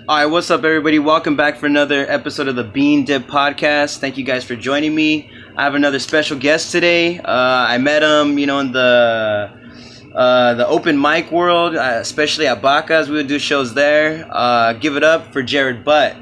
All right, what's up, everybody? Welcome back for another episode of the Bean Dip Podcast. Thank you guys for joining me. I have another special guest today. I met him, in the open mic world, especially at Baca's. We would do shows there. Give it up for Jared Butt.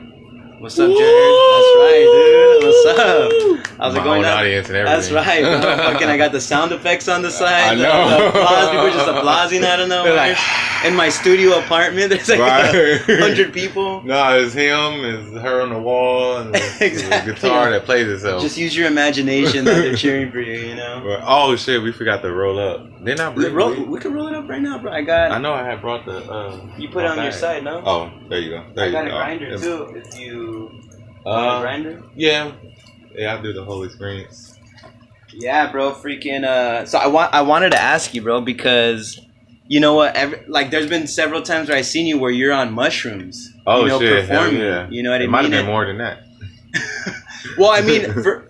What's up, Jared? That's right, dude. What's up? How's it going? Audience and everything. That's right, bro. Fucking, I got the sound effects on the side. I know. The applause. People just applauding out of nowhere. Like, in my studio apartment, there's like 100 people. No, it's him, it's her on the wall, and Exactly. the guitar that plays itself. Just use your imagination that they're cheering for you, But, oh shit, we forgot to roll up. Didn't I bring We can roll it up right now, bro. I know I had brought the. You put it on your side, no? Oh, there you go. I got a grinder too. If you want a grinder. Yeah, I'll do the whole experience. Yeah, bro. Freaking. So I wanted to ask you, bro, because you know what? There's been several times where I seen you where you're on mushrooms. Oh shit! Performing. Yeah. You know what I mean? It might have been more than that. Well, I mean, for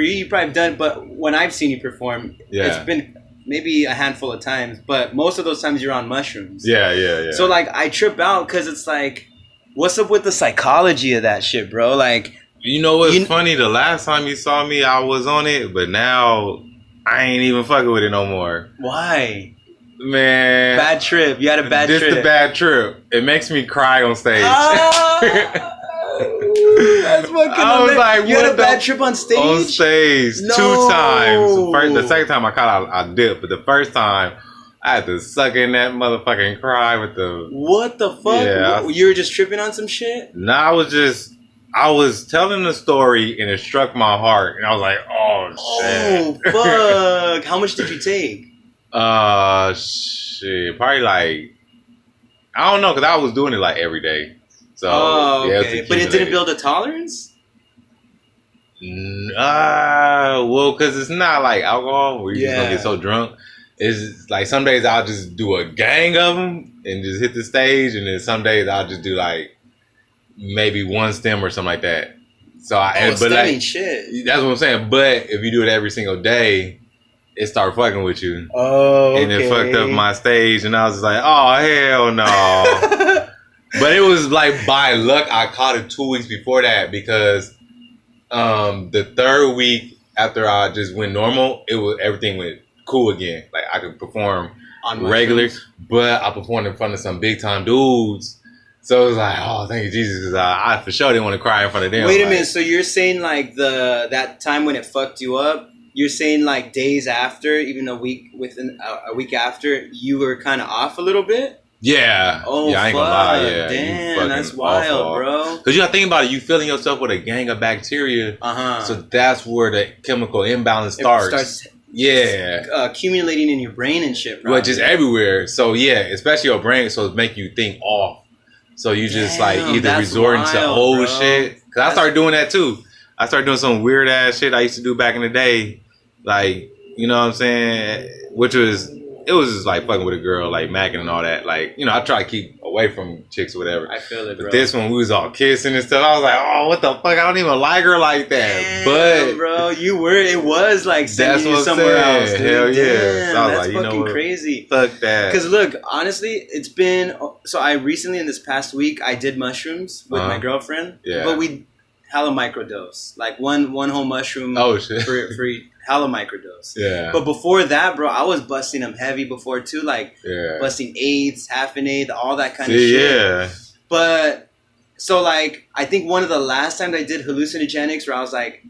you, you probably have done. But when I've seen you perform, it's been maybe a handful of times. But most of those times you're on mushrooms. Yeah. So I trip out because it's like, what's up with the psychology of that shit, bro? Like, you know what's funny? The last time you saw me, I was on it, but now I ain't even fucking with it no more. Why? Man, bad trip. You had a bad trip. Just a bad trip. It makes me cry on stage. That's fucking. I was like, you had a bad trip on stage. On stage, no. 2 times. The second time I caught out, I dipped, but the first time I had to suck in that motherfucking cry with the. What the fuck? Yeah, you were just tripping on some shit? Nah, I was telling the story and it struck my heart, and I was like, oh shit. Oh fuck! How much did you take? Shit, probably like, I don't know, because I was doing it like every day. So, okay. But it didn't build a tolerance? Well, because it's not like alcohol where you're just going to get so drunk. It's like some days I'll just do a gang of them and just hit the stage. And then some days I'll just do like maybe one stem or something like that. So ain't shit. That's what I'm saying. But if you do it every single day, it started fucking with you. Oh, okay. And it fucked up my stage. And I was like, oh, hell no. But it was like by luck I caught it 2 weeks before that because the third week after I just went normal, everything went cool again. Like I could perform on regular, but I performed in front of some big time dudes. So it was like, oh, thank you, Jesus, because I for sure didn't want to cry in front of them. Wait a minute, so you're saying like that time when it fucked you up, you're saying like days after, even a week after, you were kind of off a little bit? Yeah. Oh, yeah, I ain't gonna lie. Yeah. Damn, that's wild, bro. Because you gotta think about it. You filling yourself with a gang of bacteria. So that's where the chemical imbalance starts. Accumulating in your brain and shit, probably. Well, just everywhere. So, yeah, especially your brain. So it make you think off. So you just either resorting to old shit. Because I started doing that too. I started doing some weird ass shit I used to do back in the day. Like, you know what I'm saying? It was just like fucking with a girl, like macking and all that. Like, I try to keep away from chicks or whatever. I feel it, bro. But this one, we was all kissing and stuff. I was like, oh, what the fuck? I don't even like her like that. Damn, but bro, it was like sending you somewhere else, dude. Hell yeah. Damn, so I was that's like, fucking crazy. Fuck that. Because look, honestly, it's been so. I recently in this past week I did mushrooms with my girlfriend. Yeah. But we hella microdose, like one whole mushroom. Oh shit. For hella microdose. Yeah. But before that, bro, I was busting them heavy before too, like busting eighths, half an eighth, all that kind of shit. Yeah. But so like I think one of the last times I did hallucinogenics where I was like,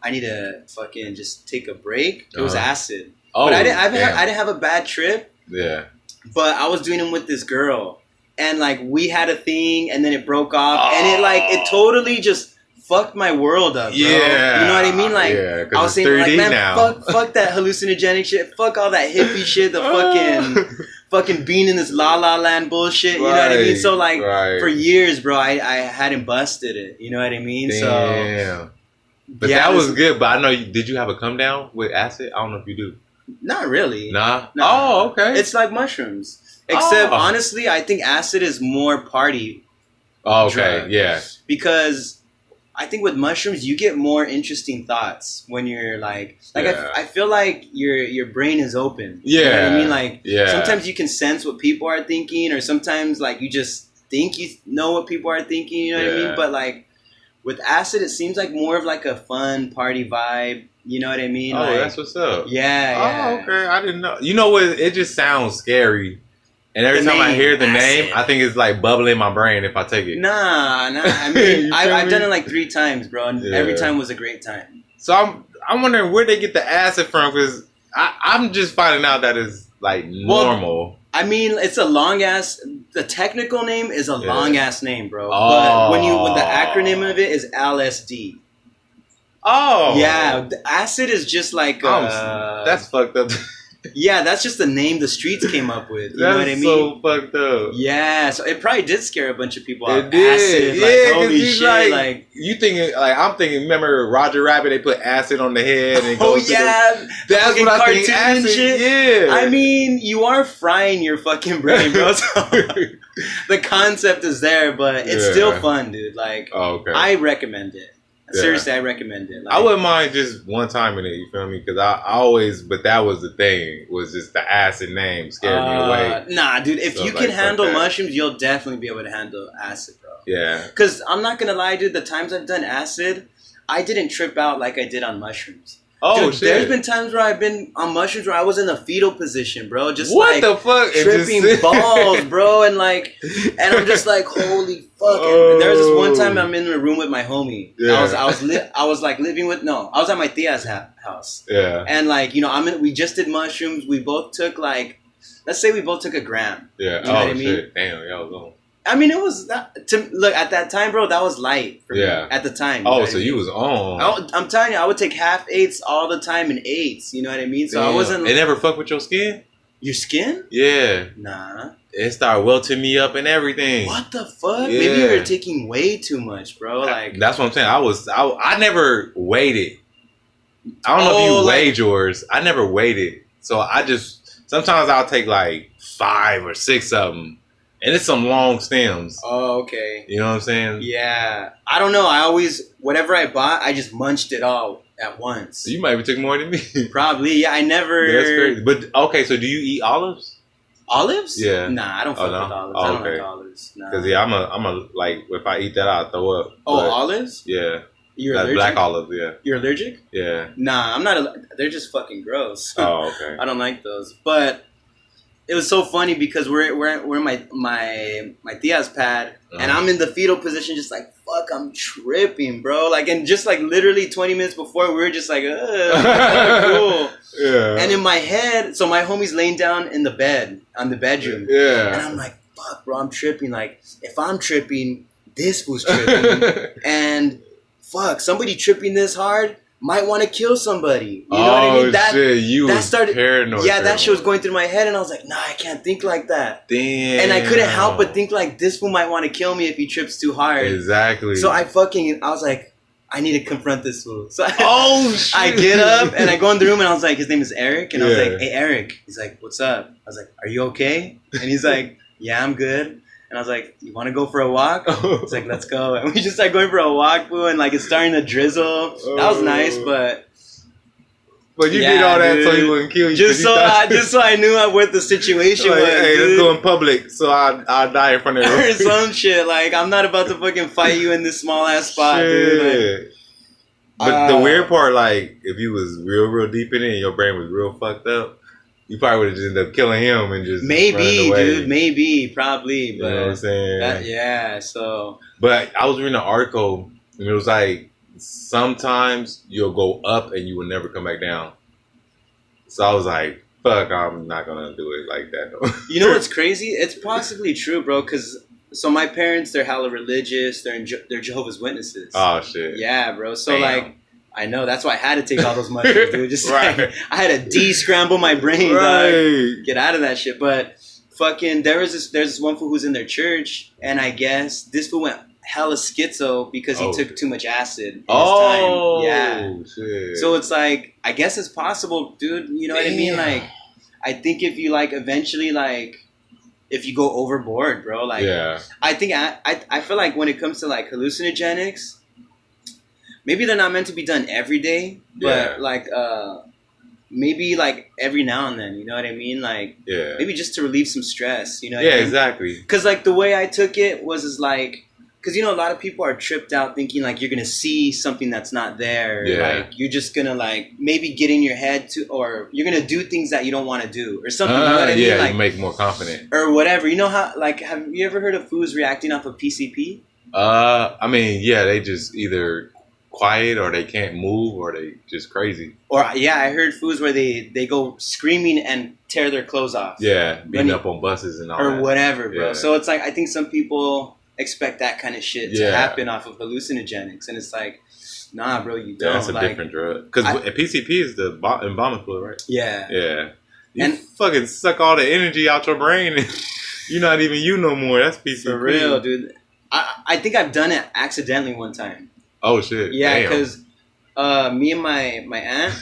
I need to fucking just take a break. It was acid. Oh, but I didn't have a bad trip. Yeah. But I was doing them with this girl, and like we had a thing, and then it broke off, and it totally just fucked my world up, bro. Yeah. You know what I mean? Like, I was saying, like, man, fuck that hallucinogenic shit. Fuck all that hippie shit. The fucking being in this la la land bullshit. You know what I mean? So, like, for years, bro, I hadn't busted it. You know what I mean? Damn. But that was good. But I know, did you have a come down with acid? I don't know if you do. Not really. Nah? Oh, okay. It's like mushrooms. Except, honestly, I think acid is more party. Oh, okay. Drug. Yeah. Because I think with mushrooms, you get more interesting thoughts when you're like I feel like your brain is open. Yeah. You know what I mean? Like, sometimes you can sense what people are thinking, or sometimes like you just think you know what people are thinking. You know what I mean? But like with acid, it seems like more of like a fun party vibe. You know what I mean? Oh, like, that's what's up. Yeah. Oh, okay. I didn't know. You know what? It just sounds scary. And every time I hear the name, I think it's like bubbling in my brain if I take it. Nah. I mean, I've done it like 3 times, bro, and every time was a great time. So I'm wondering where they get the acid from, because I'm just finding out that it's like normal. Well, I mean, it's a long ass. The technical name is a long ass name, bro. But when the acronym of it is LSD. Oh. Yeah, the acid is just like that's fucked up. Yeah, that's just the name the streets came up with. You know what I mean? So fucked up. Yeah, so it probably did scare a bunch of people out. It did. Acid, like, holy shit, like you thinking like I'm thinking. Remember Roger Rabbit? They put acid on the head and that's what I think. Acid. Shit. Yeah. I mean, you are frying your fucking brain, bro. So the concept is there, but it's still fun, dude. Like, I recommend it. Seriously, I recommend it. Like, I wouldn't mind just one time in it, you feel me? Because I always, but that was the thing, was just the acid name scared me away. Nah, dude, if you can handle mushrooms, you'll definitely be able to handle acid, bro. Yeah. Because I'm not going to lie, dude, the times I've done acid, I didn't trip out like I did on mushrooms. Oh, dude, shit. There's been times where I've been on mushrooms where I was in a fetal position, bro. Just what the fuck? Tripping balls, bro. And I'm just like, holy fuck. And there was this one time I'm in a room with my homie. Yeah. I was like living with, I was at my tia's house. Yeah. And like, we just did mushrooms. We both took let's say we both took 1 gram. Yeah. You know what I mean? Shit. Damn, y'all going. I mean, it was look at that time, bro. That was light for me at the time. Oh, so you was on? I'm telling you, I would take half eighths all the time in eighths. You know what I mean? So I wasn't. It never fuck with your skin. Your skin? Yeah. Nah. It started welting me up and everything. What the fuck? Yeah. Maybe you were taking way too much, bro. Like that's what I'm saying. I never weighed it. I don't know if you weighed yours. I never weighed it. So I just sometimes I'll take like 5 or 6 of them. And it's some long stems. Oh, okay. You know what I'm saying? Yeah. I don't know. I always, whatever I bought, I just munched it all at once. You might have took more than me. Probably. Yeah, I never. That's crazy. But, okay, so do you eat olives? Olives? Yeah. Nah, I don't fuck with olives. I don't like olives. Because, I'm a, like, if I eat that, I'll throw up. Oh, but, olives? Yeah. You're allergic? Black olives, yeah. You're allergic? Yeah. Nah, I'm not. They're just fucking gross. Oh, okay. I don't like those. But it was so funny because we're in my tia's pad, and I'm in the fetal position, just like, fuck, I'm tripping, bro. Like, and just like literally 20 minutes before, we were just like, cool. Yeah. And in my head, so my homie's laying down in the bed, on the bedroom. Yeah. And I'm like, fuck, bro, I'm tripping. Like, if I'm tripping, this was tripping. And fuck, somebody tripping this hard might want to kill somebody. You know what I mean? That started paranoid. Yeah, that shit was going through my head, and I was like, nah, I can't think like that. Damn. And I couldn't help but think like, this fool might want to kill me if he trips too hard. Exactly. So I was like, I need to confront this fool. So I get up and I go in the room, and I was like, his name is Eric, and I was like, hey Eric. He's like, what's up? I was like, are you okay? And he's like, yeah, I'm good. And I was like, you want to go for a walk? He's like, let's go. And we just started going for a walk, boo, and like it's starting to drizzle. That was nice, but you did all that so he wouldn't kill you. Just so I knew what the situation was. Hey, let's go in public so I'll die in front of you. Or some shit. Like, I'm not about to fucking fight you in this small ass spot, dude. Like, but the weird part, like, if you was real deep in it and your brain was real fucked up, you probably would have just ended up killing him and just probably. But, you know what I'm saying? So. But I was reading an article, and it was like, sometimes you'll go up and you will never come back down. So I was like, fuck, I'm not going to do it like that. No. You know what's crazy? It's possibly true, bro, because so my parents, they're hella religious. They're Jehovah's Witnesses. Oh, shit. Yeah, bro. So, like, I know. That's why I had to take all those mushrooms, dude. Just like, I had to de-scramble my brain, dog. Get out of that shit. But fucking, there's this one fool who's in their church, and I guess this fool went hella schizo because he took too much acid in his time. Yeah. Shit. So it's like, I guess it's possible, dude. You know what I mean? Like, I think if you like eventually like, if you go overboard, bro, like, I think I feel like when it comes to like hallucinogenics, maybe they're not meant to be done every day, but like maybe like every now and then, you know what I mean? Like, maybe just to relieve some stress, you know what I mean? Exactly. Because like the way I took it was like, because, you know, a lot of people are tripped out thinking, like, you're going to see something that's not there. Yeah. Like, you're just going to, like, maybe get in your head to, or you're going to do things that you don't want to do or something. You know what I mean? Yeah, like, you make more confident. Or whatever. You know how, like, have you ever heard of fools reacting off of PCP? I mean, yeah, they just either quiet or they can't move or they just crazy. Or, yeah, I heard fools where they go screaming and tear their clothes off. Yeah, beating up on buses and all or that. Or whatever, bro. Yeah. So it's like, I think some people expect that kind of shit to happen off of hallucinogenics, and it's like, nah, bro, you don't. Yeah, that's a different drug. Because PCP is the embalming fluid, right? Yeah. You fucking suck all the energy out your brain, and you're not even you no more. That's PCP. For real, dude. I think I've done it accidentally one time. Oh shit! Yeah, because me and my aunt,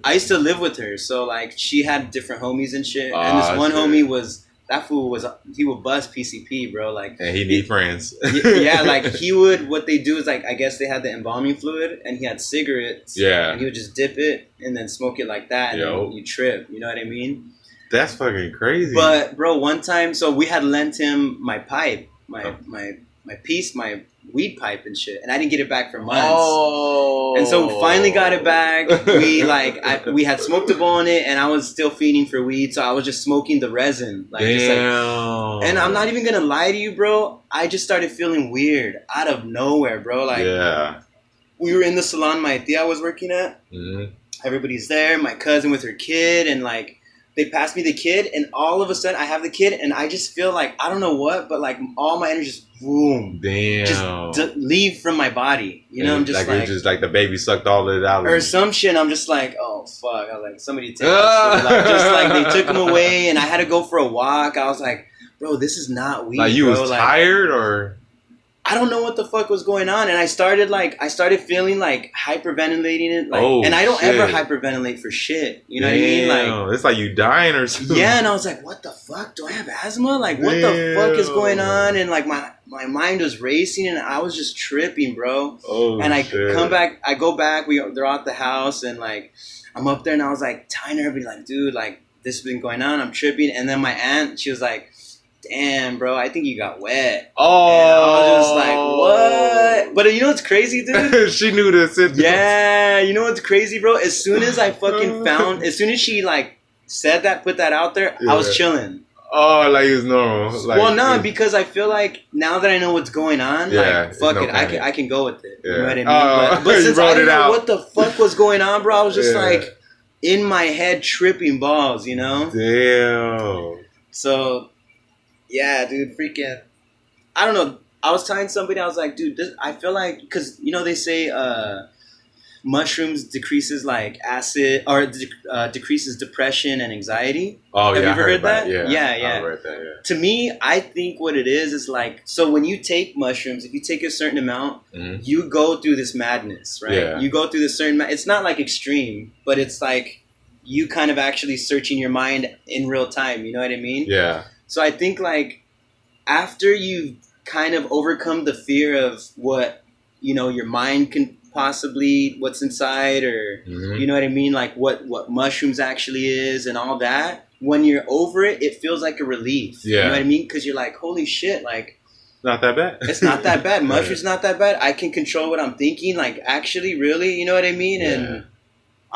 I used to live with her, so like she had different homies and shit, and this one homie was. That fool he would bust PCP, bro. Like, and he need friends. Yeah, like he would. What they do is like, I guess they had the embalming fluid, and he had cigarettes. Yeah, and he would just dip it and then smoke it like that, and then you trip. You know what I mean? That's fucking crazy. But bro, one time, so we had lent him my pipe, my weed pipe and shit, and I didn't get it back for months. Oh. And so finally got it back. We had smoked a bowl in it, and I was still feeding for weed, so I was just smoking the resin. Like, damn. Just like, and I'm not even gonna lie to you, bro. I just started feeling weird out of nowhere, bro. Like, we were in the salon my tia was working at. Mm-hmm. Everybody's there. My cousin with her kid, and like. They passed me the kid, and all of a sudden I have the kid, and I just feel like, I don't know what, but like all my energy just boom. Damn. Just leave from my body. You know, I'm just like. It's just like the baby sucked all of it out of Or some shit, I'm just like, oh, fuck. I was like, somebody take this. Like, just like they took him away, and I had to go for a walk. I was like, bro, this is not weed. Like you bro. was tired or? I don't know what the fuck was going on, and I started feeling like hyperventilating it, like, and I don't ever hyperventilate for shit. You know what I mean? Like, it's like you dying or something. Yeah, and I was like, what the fuck? Do I have asthma? Like, what the fuck is going on? And like my mind was racing, and I was just tripping, bro. And I come back, I go back. They're at the house, and like I'm up there, and I was like telling everybody, like, dude, like this has been going on. I'm tripping, and then my aunt, she was like. Damn, bro, I think you got wet. Oh. And I was just like, what? But you know what's crazy, dude? She knew this. Yeah, you know what's crazy, bro? As soon as I fucking as soon as she, like, said that, put that out there, I was chilling. Oh, like it was normal. Like, well, no, because I feel like now that I know what's going on, like, fuck it, I can go with it. You know what I mean? But since I didn't know what the fuck was going on, bro, I was just, like, in my head tripping balls, you know? Damn. So... Yeah, dude, freaking... I don't know. I was telling somebody, I was like, dude, I feel like... Because, you know, they say mushrooms decreases, like, acid... Or decreases depression and anxiety. Oh, Have you ever heard that? Yeah. Yeah. I read that, yeah. To me, I think what it is like... So when you take mushrooms, if you take a certain amount, you go through this madness, right? Yeah. You go through this certain... It's not, like, extreme, but it's, like, you kind of actually searching your mind in real time. You know what I mean? Yeah. So I think, like, after you've kind of overcome the fear of what, you know, your mind can possibly, what's inside, or, you know what I mean? Like, what mushrooms actually is and all that, when you're over it, it feels like a relief. Yeah. You know what I mean? Because you're like, holy shit, like... Not that bad. It's not that bad. Mushrooms not that bad. I can control what I'm thinking. Like, actually, really, you know what I mean? Yeah. And...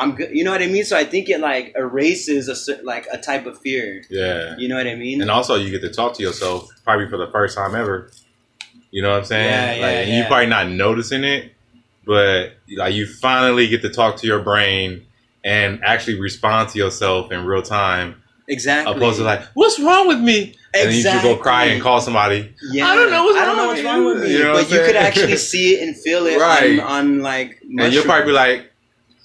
I'm good. You know what I mean? So I think it like erases a type of fear. Yeah. You know what I mean? And also you get to talk to yourself probably for the first time ever. You know what I'm saying? Yeah. And you probably not noticing it, but like you finally get to talk to your brain and actually respond to yourself in real time. Exactly. Opposed to like, what's wrong with me? Exactly. And then you should go cry and call somebody. Yeah. I don't know what's wrong with me. You know but you could actually see it and feel it on like mushrooms. And you'll probably be like,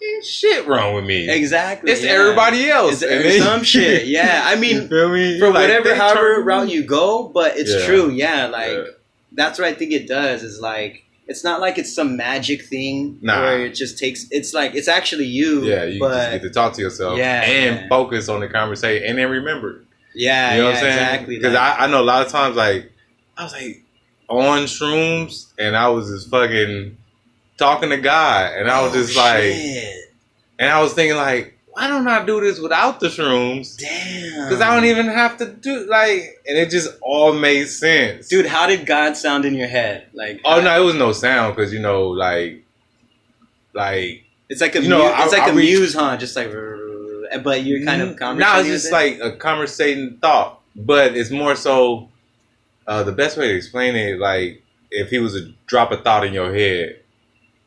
ain't shit wrong with me. Exactly. It's everybody else. It's some shit. Yeah. I mean, you feel me? For whatever, however route you go, but it's true. Yeah. Like, that's what I think it does is like, it's not like it's some magic thing where it just takes, it's like, it's actually you. Yeah. You just get to talk to yourself and focus on the conversation and then remember. Yeah. You know what I'm saying? Exactly. Because I know a lot of times, like, I was like on shrooms and I was just fucking talking to God, and I was just like, and I was thinking like, why don't I do this without the shrooms? Damn. Because I don't even have to do, like, and it just all made sense. Dude, how did God sound in your head? Like, oh, no, it was no sound, because, you know, like, it's like a muse, huh? Just like, but you're kind of conversating. No, it's just like a conversating thought. But it's more so, the best way to explain it, like, if he was to drop a thought in your head,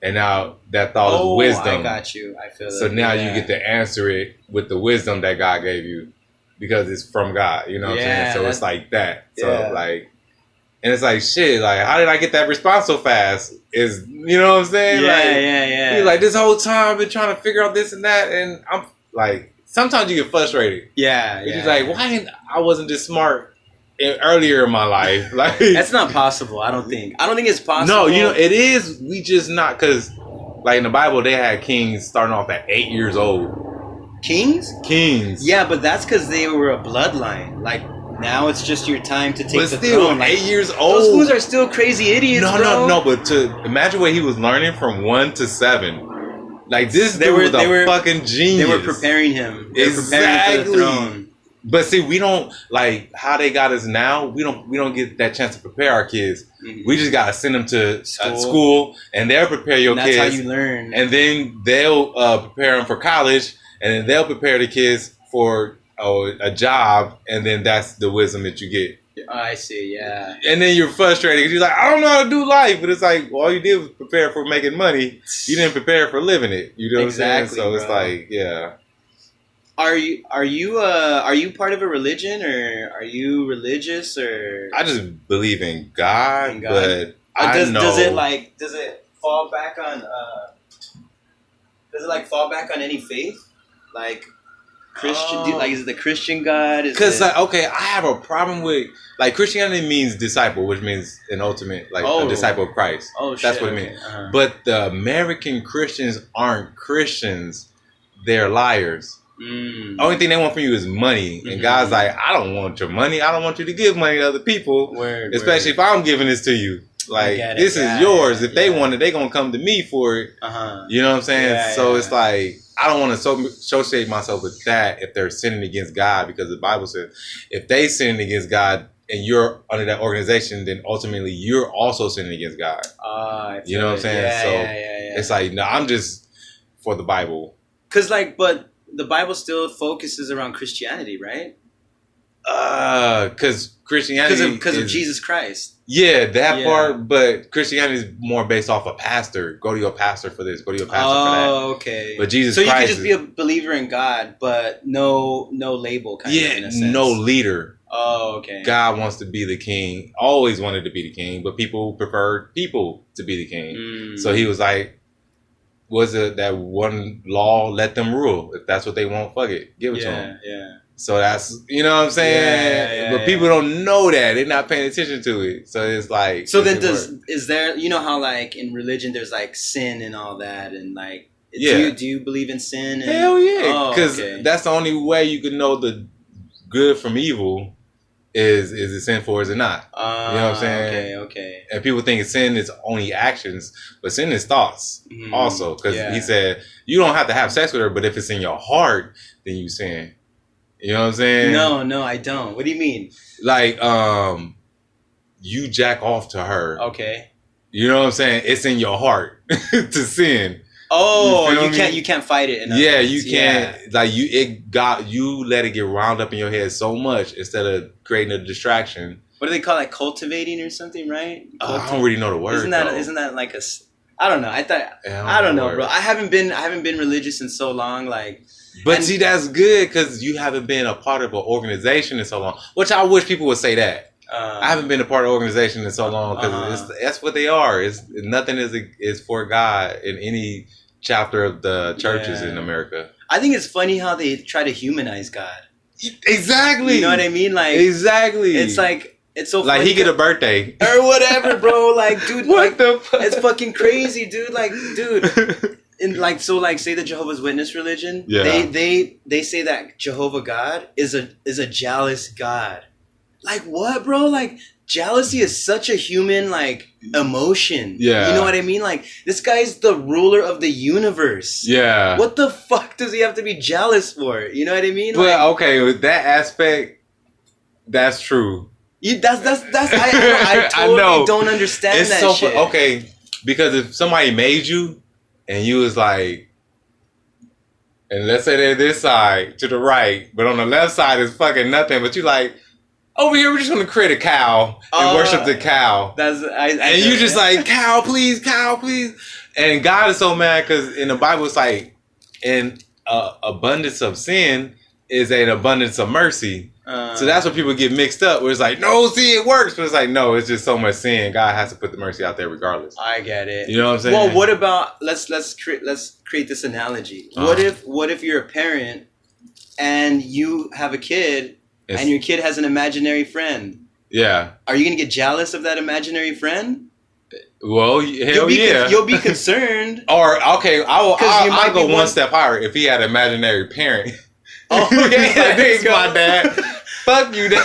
and now that thought is wisdom. I got you. I feel so now you get to answer it with the wisdom that God gave you, because it's from God. You know what I'm saying? So it's like that. So like, and it's like, shit, like, how did I get that response so fast? Is, you know what I'm saying? Yeah. He's like, this whole time I've been trying to figure out this and that, and I'm like, sometimes you get frustrated. Yeah. He's like, why I wasn't this smart earlier in my life? Like, that's not possible. I don't think it's possible. No, you know, it is. We just not, because like in the Bible they had kings starting off at 8 years old. Kings. Yeah, but that's because they were a bloodline. Like, now it's just your time to take the still, throne. Like, 8 years old. Those fools are still crazy idiots. No. But to imagine what he was learning from 1 to 7. Like, this dude was a fucking genius. They were preparing him. They were preparing him for the throne. But see, we don't, like, how they got us now. We don't get that chance to prepare our kids. Mm-hmm. We just gotta send them to school, and they'll prepare your kids. That's how you learn. And then they'll prepare them for college, and then they'll prepare the kids for a job, and then that's the wisdom that you get. Oh, I see, yeah. And then you're frustrated because you're like, I don't know how to do life, but it's like, well, all you did was prepare for making money. You didn't prepare for living it. You know what I'm saying? So it's like, yeah. Are you part of a religion, or are you religious, or? I just believe in God, but I know. Does it fall back on any faith, like Christian? Is it the Christian God? Because I have a problem with, like, Christianity means disciple, which means an ultimate, like, a disciple of Christ. That's what it means. Uh-huh. But the American Christians aren't Christians; they're liars. Only thing they want from you is money, and God's like, I don't want your money. I don't want you to give money to other people, especially if I'm giving this to you. Like, this is yours. If they want it, they gonna come to me for it. You know what I'm saying? So it's like, I don't want to associate myself with that if they're sinning against God, because the Bible says if they sinning against God and you're under that organization, then ultimately you're also sinning against God. You know what I'm saying? It's like, no, I'm just for the Bible. But the Bible still focuses around Christianity, right? Because Christianity because of Jesus Christ. Yeah, that part. But Christianity is more based off a pastor. Go to your pastor for this. Go to your pastor for that. Oh, okay. But Jesus Christ. So you could just be a believer in God, but no label, kind of, in a sense. No leader. Oh, okay. God wants to be the king. Always wanted to be the king, but people preferred people to be the king. So he was like, was it that one law, let them rule. If that's what they want, fuck it. Give it to them. Yeah. So that's, you know what I'm saying? But people don't know that. They're not paying attention to it. So it's like... So then is there, you know how like in religion there's like sin and all that, and like... Do you believe in sin? Hell yeah. Because that's the only way you can know the good from evil. Is it sinful or is it not? You know what I'm saying? Okay. And people think sin is only actions, but sin is thoughts also. Because he said, you don't have to have sex with her, but if it's in your heart, then you sin. You know what I'm saying? No, I don't. What do you mean? Like, you jack off to her. Okay. You know what I'm saying? It's in your heart to sin. Oh, you can't fight it. Yeah, you can't. Yeah. Like you let it get wound up in your head so much instead of creating a distraction. What do they call it? Cultivating or something, right? I don't really know the word. Isn't that like a? I don't know. I don't know, bro. I haven't been religious in so long, like. But see, that's good because you haven't been a part of an organization in so long. Which I wish people would say that. I haven't been a part of an organization in so long because that's what they are. Nothing is for God in any chapter of the churches in America. I think it's funny how they try to humanize God. Exactly. You know what I mean? Like exactly. It's like it's so funny. Like he get a birthday or whatever, bro. Like, dude, what like, the fuck? It's fucking crazy, dude. Like, dude. And like say the Jehovah's Witness religion. Yeah. They say that Jehovah God is a jealous God. Like what, bro? Like jealousy is such a human like emotion. Yeah. You know what I mean? Like, this guy's the ruler of the universe. Yeah. What the fuck does he have to be jealous for? You know what I mean? Well, okay, with that aspect, that's true. I totally don't understand it's that so shit. Okay, because if somebody made you and you was like, and let's say they're this side to the right, but on the left side is fucking nothing, but you like, over here we're just gonna create a cow and worship the cow. And you just like, cow please, and God is so mad because in the Bible it's like, in abundance of sin is an abundance of mercy. So that's what people get mixed up, where it's like, no, see, it works, but it's like, no, it's just so much sin. God has to put the mercy out there regardless. I get it. You know what I'm saying? Well, what about let's create this analogy. What if you're a parent and you have a kid and your kid has an imaginary friend? Yeah. Are you gonna get jealous of that imaginary friend? Well, hell yeah. You'll be concerned. Or okay, I'll go one step higher. If he had an imaginary parent. Oh, okay. This is my dad. Fuck you, dad.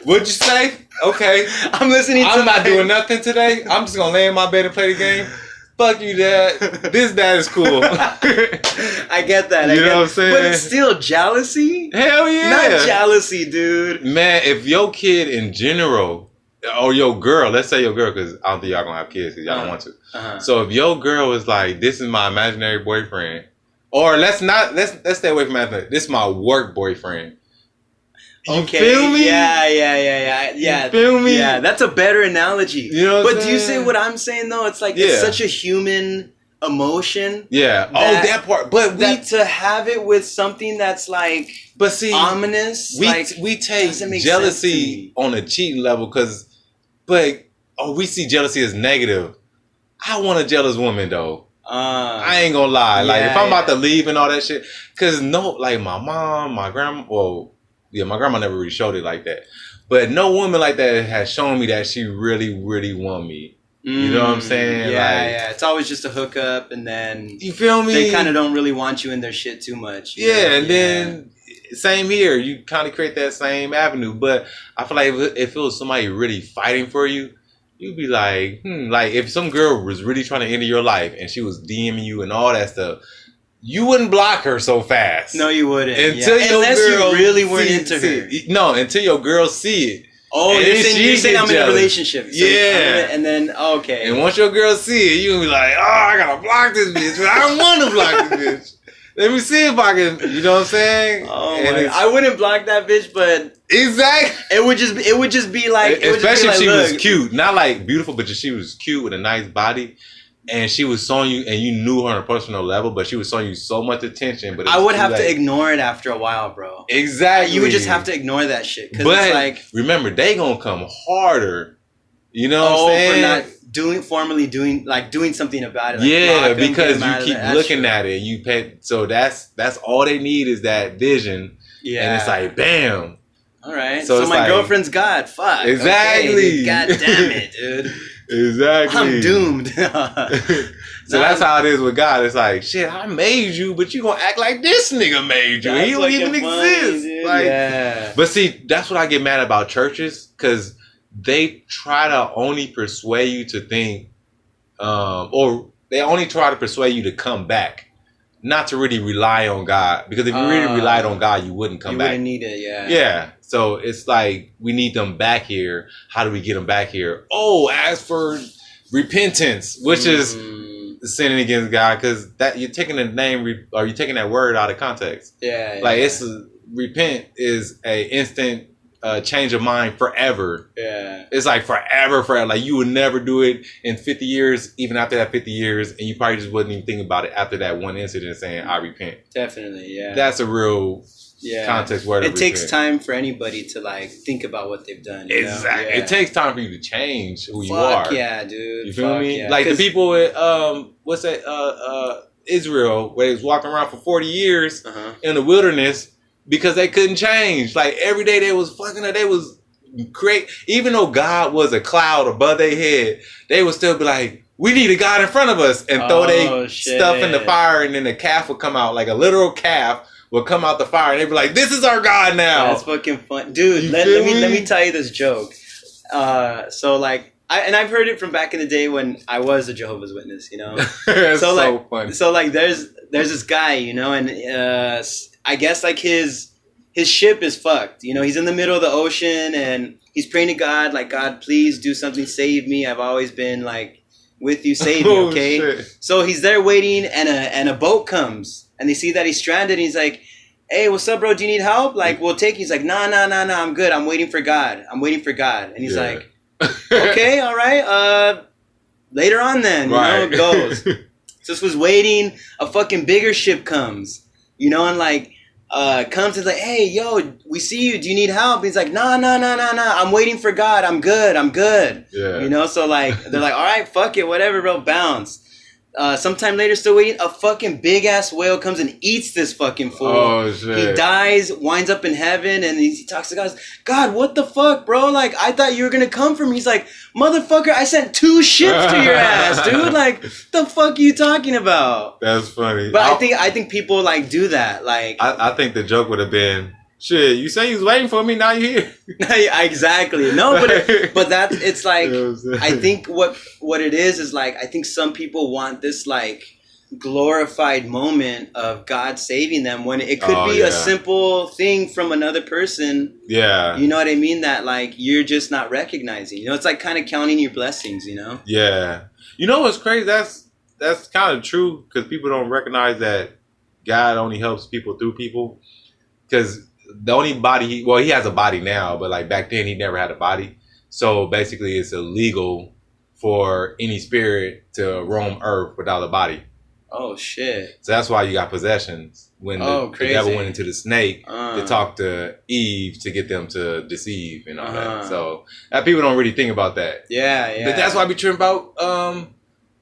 What'd you say? Okay. I'm listening. I'm not doing nothing today. I'm just gonna lay in my bed and play the game. Fuck you, dad. This dad is cool. I get that. You know what I'm saying? But it's still jealousy. Hell yeah. Not jealousy, dude. Man, if your kid in general, or your girl, let's say your girl, because I don't think y'all gonna have kids because y'all don't want to. So if your girl is like, this is my imaginary boyfriend. Or let's stay away from that. This is my work boyfriend. You feel me? Yeah. You feel me? Yeah, that's a better analogy. You know but do you see what I'm saying though? It's like it's such a human emotion. Yeah. That part. But to have it with something that's like, but see, ominous. We take jealousy on a cheating level we see jealousy as negative. I want a jealous woman though. I ain't gonna lie. Like if I'm about to leave and all that shit, cause my mom, my grandma. Well, yeah, my grandma never really showed it like that. But no woman like that has shown me that she really, really want me. You know what I'm saying? Yeah. It's always just a hookup, and then you feel me. They kind of don't really want you in their shit too much. Then same here. You kind of create that same avenue, but I feel like if it was somebody really fighting for you. You'd be like, like if some girl was really trying to enter your life and she was DMing you and all that stuff, you wouldn't block her so fast. No, you wouldn't. Unless you really weren't into her. No, until your girl see it. Oh, you're saying I'm in a relationship. So and then, okay. And once your girl see it, you'll be like, oh, I gotta block this bitch, but I don't want to block this bitch. Let me see if I can, you know what I'm saying? Oh, I wouldn't block that bitch, but exactly, it would just be like, especially if she was cute, not like beautiful, but she was cute with a nice body, and she was showing you, and you knew her on a personal level, but she was showing you so much attention. But I would have to ignore it after a while, bro. Exactly, you would just have to ignore that shit. But it's like, remember, they gonna come harder. You know what I'm saying? For not doing something about it. Like because you keep looking at it. You pay, so that's all they need is that vision. Yeah, and it's like bam. All right, so my girlfriend's God. Fuck. Exactly. Okay, God damn it, dude. Exactly. I'm doomed. So that's how it is with God. It's like, shit, I made you, but you gonna act like this nigga made you. He don't even exist. But see, that's what I get mad about churches, because they try to only persuade you to think, or they only try to persuade you to come back, not to really rely on God. Because if you really relied on God, you wouldn't come back. You wouldn't need it, yeah. Yeah. So it's like, we need them back here. How do we get them back here? Oh, as for repentance, which is sinning against God, because that you're taking the name or you're taking that word out of context. Yeah. Like it's repent is a instant change of mind forever. Yeah. It's like forever. Like you would never do it in 50 years, even after that 50 years, and you probably just wouldn't even think about it after that one incident saying, I repent. Definitely, yeah. That's a real context word. It takes time for anybody to like think about what they've done. Exactly. Yeah. It takes time for you to change who you are. Yeah, dude. You feel me? Yeah. Like the people with Israel, where they was walking around for 40 years in the wilderness because they couldn't change. Like every day they was fucking her. They was great. Even though God was a cloud above their head, they would still be like, we need a God in front of us, and throw their stuff in the fire, and then the calf would come out, like a literal calf will come out the fire, and they'd be like, this is our God now. That's fucking fun. Dude, let me tell you this joke. So like I've heard it from back in the day when I was a Jehovah's Witness, you know. so funny. So like, there's this guy, you know, and I guess like his ship is fucked. You know, he's in the middle of the ocean and he's praying to God, like, God, please do something, save me. I've always been like with you, save me, okay? Shit. So he's there waiting, and a boat comes, and they see that he's stranded. And he's like, hey, what's up, bro? Do you need help? Like, we'll take you. He's like, nah, I'm good. I'm waiting for God. And he's like, okay, all right. Later on then, you know, it goes. Just was waiting. A fucking bigger ship comes, you know, and like, comes and like, hey, yo, we see you. Do you need help? He's like, nah. I'm waiting for God. I'm good. Yeah. You know, so like, they're like, all right, fuck it, whatever, bro, bounce. Sometime later, still waiting, a fucking big ass whale comes and eats this fucking fool. Oh, shit. He dies, winds up in heaven, and he talks to God. God, what the fuck, bro? Like, I thought you were gonna come for me. He's like, motherfucker, I sent 2 ships to your ass, dude. Like, the fuck are you talking about? That's funny. But I think people like do that. Like, I think the joke would have been, shit, you say you was waiting for me, now you're here. Exactly. No, but that's, it's like, I think what it is like, I think some people want this like glorified moment of God saving them when it could be a simple thing from another person. Yeah. You know what I mean? That like, you're just not recognizing, you know, it's like kind of counting your blessings, you know? Yeah. You know what's crazy? That's kind of true, because people don't recognize that God only helps people through people. Because the only body he has a body now, but like back then he never had a body. So basically it's illegal for any spirit to roam earth without a body. Oh shit. So that's why you got possessions when the devil went into the snake to talk to Eve to get them to deceive and all that. So people don't really think about that. Yeah. But that's why I be tripping about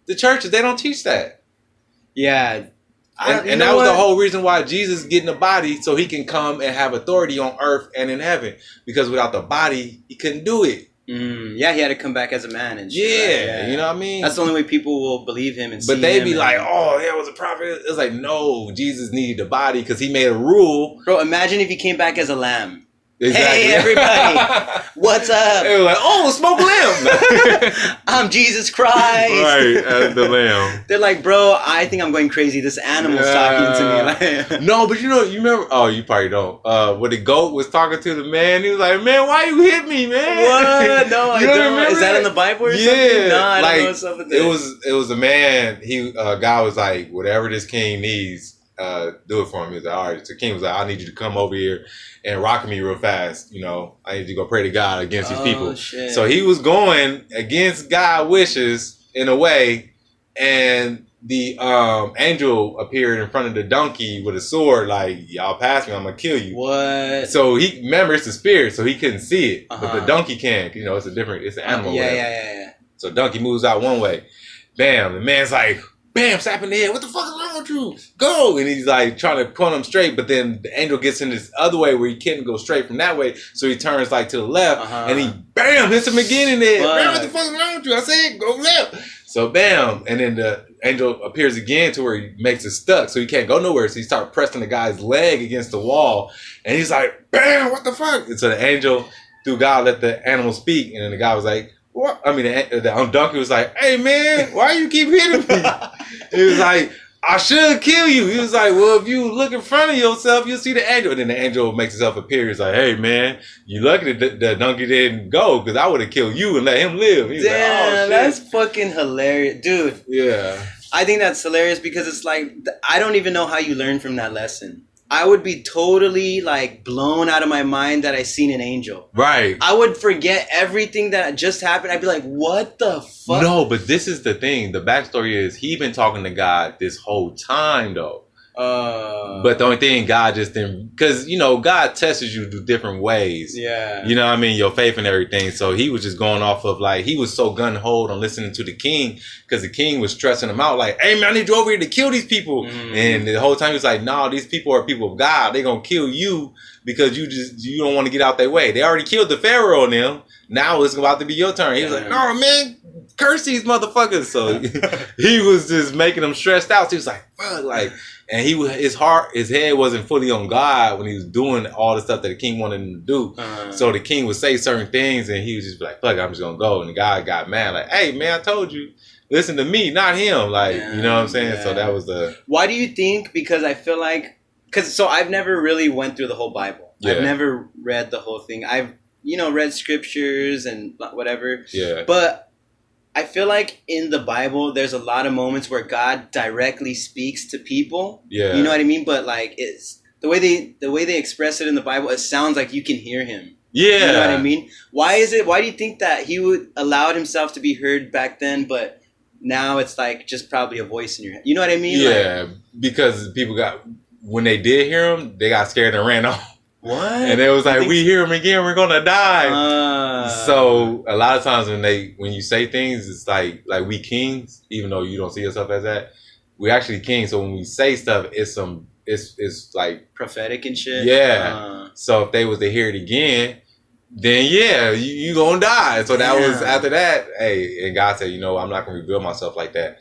the churches. They don't teach that. Yeah. And that was the whole reason why Jesus getting a body, so he can come and have authority on earth and in heaven. Because without the body, he couldn't do it. Yeah, he had to come back as a man and shit. Yeah, you know what I mean? That's the only way people will believe him and see him. But they be like, oh, yeah, was a prophet. It's like, no, Jesus needed a body because he made a rule. Bro, imagine if he came back as a lamb. Exactly. Hey, everybody. What's up? They were like, oh, smoke lamb. I'm Jesus Christ. Right, as the lamb. They're like, bro, I think I'm going crazy. This animal's talking to me. No, but you remember, oh, you probably don't. When the goat was talking to the man, he was like, man, why you hit me, man? What? No, I don't. Is that in the Bible or something? No, I don't know what's up with this. It was a man, God was like, whatever this king needs, do it for him. He was like, all right. So the king was like, I need you to come over here and rock me real fast. You know, I need to go pray to God against these people. Shit. So he was going against God's wishes in a way, and the angel appeared in front of the donkey with a sword, like, y'all pass me, I'm gonna kill you. What? So he, remember, it's a spirit, so he couldn't see it, but the donkey can. You know, it's an animal. Yeah. So donkey moves out one way. Bam, the man's like, bam, slap in the head. What the fuck is wrong with you? Go! And he's like trying to point him straight, but then the angel gets in this other way where he can't go straight from that way. So he turns like to the left, and he bam hits him again in the head. Bam, what the fuck is wrong with you? I said, go left. So bam, and then the angel appears again to where he makes it stuck, so he can't go nowhere. So he starts pressing the guy's leg against the wall, and he's like, bam, what the fuck? And so the angel, through God, let the animal speak, and then the guy was like, what? I mean, the donkey was like, hey man, why you keep hitting me? He was like, I should kill you. He was like, well, if you look in front of yourself, you'll see the angel. And then the angel makes himself appear. He's like, hey man, you lucky that the donkey didn't go, because I would have killed you and let him live. He's like, oh, shit. That's fucking hilarious. Dude. Yeah. I think that's hilarious because it's like, I don't even know how you learn from that lesson. I would be totally like blown out of my mind that I seen an angel. Right. I would forget everything that just happened. I'd be like, what the fuck? No, but this is the thing. The backstory is he been talking to God this whole time though. But the only thing, God just didn't, because God tests you through different ways. Yeah. You know what I mean? Your faith and everything. So he was just going off of like, he was so gun-ho on listening to the king, because the king was stressing him out like, hey man, I need you over here to kill these people. And the whole time he was like, no, these people are people of God. They're going to kill you because you don't want to get out their way. They already killed the Pharaoh and them. Now it's about to be your turn. He was like, no man, curse these motherfuckers. So he was just making them stressed out. So he was like, fuck, like, and his head wasn't fully on God when he was doing all the stuff that the king wanted him to do. So the king would say certain things, and he was just like, fuck, I'm just gonna go. And the guy got mad, like, hey man, I told you, listen to me, not him. Like, you know what I'm saying? So that was the. Why do you think? Because I feel like, so I've never really went through the whole Bible. I've never read the whole thing. I've read scriptures and whatever. Yeah. But I feel like in the Bible, there's a lot of moments where God directly speaks to people. Yeah. You know what I mean? But like, it's the way they express it in the Bible, it sounds like you can hear him. Yeah. You know what I mean? Why do you think that he would allowed himself to be heard back then, but now it's like just probably a voice in your head? You know what I mean? Yeah. Like, because people when they did hear him, they got scared and ran off. What? And it was like, we hear him again, we're gonna die. So a lot of times when you say things, it's like we kings, even though you don't see yourself as that, we actually kings. So when we say stuff, it's like prophetic and shit. Yeah. So if they was to hear it again, then you gonna die. So that was after that. Hey, and God said, I'm not gonna reveal myself like that.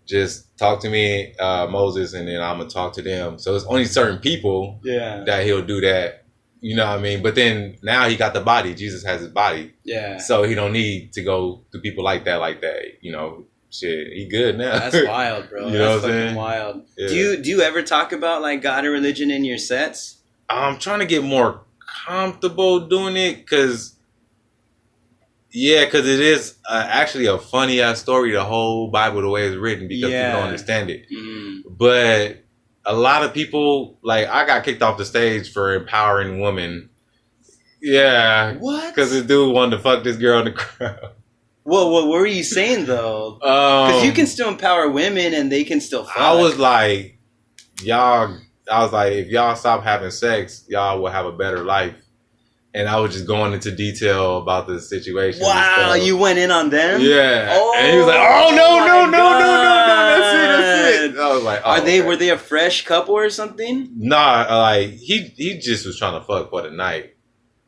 Just talk to me, Moses, and then I'm gonna talk to them. So it's only certain people that he'll do that. You know what I mean? But then now he got the body. Jesus has his body. Yeah. So he don't need to go to people like that. Shit, he good now. That's wild, bro. That's fucking wild. Yeah. Do you ever talk about like God or religion in your sets? I'm trying to get more comfortable doing it because it is actually a funny ass story, the whole Bible, the way it's written, because people don't understand it. But a lot of people, like, I got kicked off the stage for empowering women. Yeah. What? Because this dude wanted to fuck this girl in the crowd. Well, what were you saying, though? Because you can still empower women and they can still fuck. I was like, if y'all stop having sex, y'all will have a better life. And I was just going into detail about the situation. Wow, you went in on them? Yeah. Oh, and he was like, oh, no, that's it. I was like, were they a fresh couple or something? Nah, like, he just was trying to fuck for the night.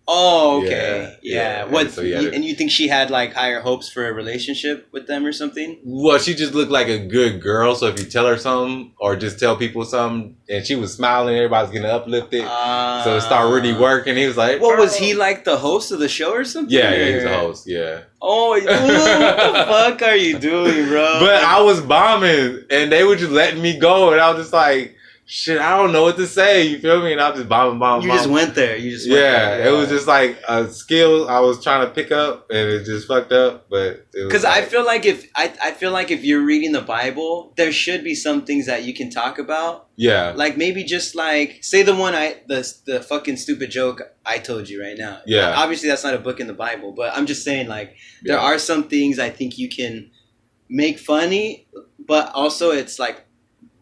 Oh, okay. Yeah. What? So and you think she had like higher hopes for a relationship with them or something? Well, she just looked like a good girl. So if you tell her something or just tell people something, and she was smiling, everybody's getting uplifted. So it started really working. He was like, "What was he like, the host of the show or something?" Yeah, he was the host. Yeah. Oh, what the fuck are you doing, bro? But I was bombing, and they were just letting me go, and I was just like, shit, I don't know what to say. You feel me? And I was just bombing. You just went there. It was just like a skill I was trying to pick up, and it just fucked up. But because I feel like if you're reading the Bible, there should be some things that you can talk about. Yeah. Like maybe just like say the fucking stupid joke I told you right now. Yeah. Obviously that's not a book in the Bible, but I'm just saying like there are some things I think you can make funny, but also it's like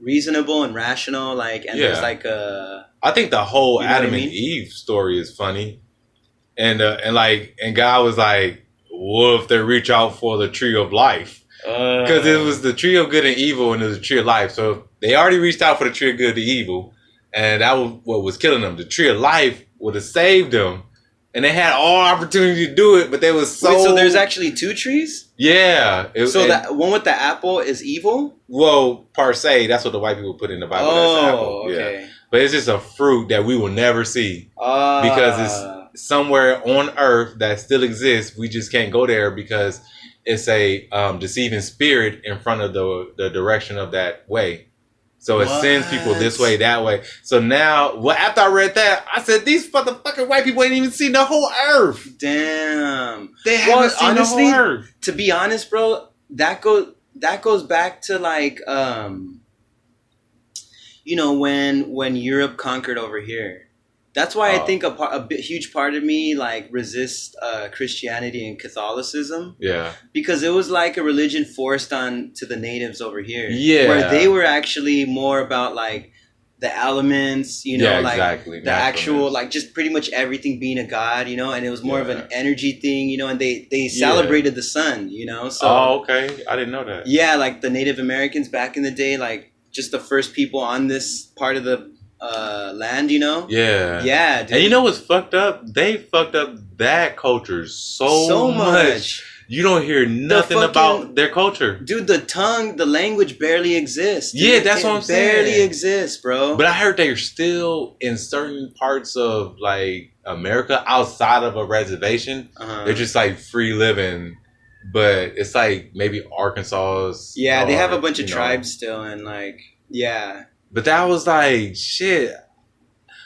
reasonable and rational, like, and there's like I think the whole Adam and Eve story is funny, and God was like, what if they reach out for the tree of life? Because it was the tree of good and evil, and it was the tree of life. So they already reached out for the tree of good and evil, and that was what was killing them. The tree of life would have saved them, and they had all opportunity to do it, but they was so. Wait, so there's actually two trees? Yeah. That one with the apple is evil? Well, per se, that's what the white people put in the Bible. Oh, apple. Okay. Yeah. But it's just a fruit that we will never see because it's somewhere on Earth that still exists. We just can't go there because it's a deceiving spirit in front of the direction of that way. So it sends people this way, that way. So now, after I read that, I said, these motherfucking white people ain't even seen the whole Earth. Damn. They haven't seen the whole Earth. To be honest, bro, that goes back to like, when Europe conquered over here. That's why I think a huge part of me like resists Christianity and Catholicism. Yeah. Because it was like a religion forced on to the natives over here. Yeah. Where they were actually more about like the elements, exactly. The actual, like just pretty much everything being a god, and it was more of an energy thing, and they celebrated the sun, So. Oh, okay. I didn't know that. Yeah, like the Native Americans back in the day, like just the first people on this part of the land, Yeah, dude. And you know what's fucked up? They fucked up that culture so much You don't hear nothing about their culture. Dude, the language barely exists. Dude. Yeah, that's what I'm saying. Barely exists, bro. But I heard they're still in certain parts of like America outside of a reservation. They're just like free living. But it's like maybe Arkansas's. Yeah, they have a bunch of tribes still, and like, yeah. But that was like shit.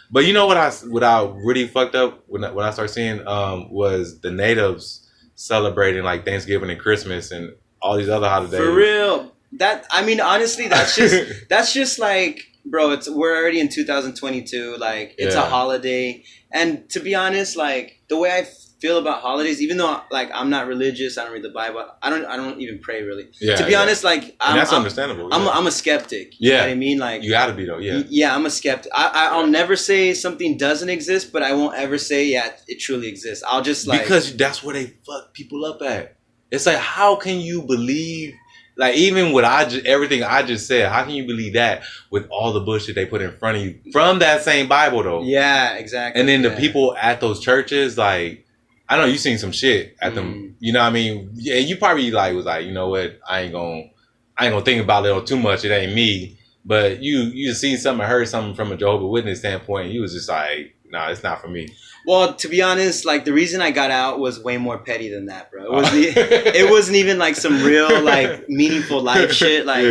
But you know what I really fucked up when I started seeing was the natives celebrating like Thanksgiving and Christmas and all these other holidays. For real. Honestly, that's just like, bro, we're already in 2022. Like, it's a holiday. And to be honest, like, the way I feel about holidays, even though like I'm not religious, I don't read the Bible, I don't even pray really. Yeah, to be honest, like that's understandable. I'm a skeptic. You know what I mean? Like, you gotta be though. Yeah. Yeah, I'm a skeptic. I'll never say something doesn't exist, but I won't ever say it truly exists. I'll just like, because that's where they fuck people up at. It's like, how can you believe? Like, even with everything I just said, how can you believe that with all the bullshit they put in front of you from that same Bible though? Yeah, exactly. And then the people at those churches, like, I know you seen some shit at them. You know what I mean? Yeah, you probably like was like, you know what? I ain't gonna think about it too much. It ain't me. But you seen something, heard something from a Jehovah's Witness standpoint. You was just like, nah, it's not for me. Well, to be honest, like the reason I got out was way more petty than that, bro. It wasn't even like some real like meaningful life shit. Like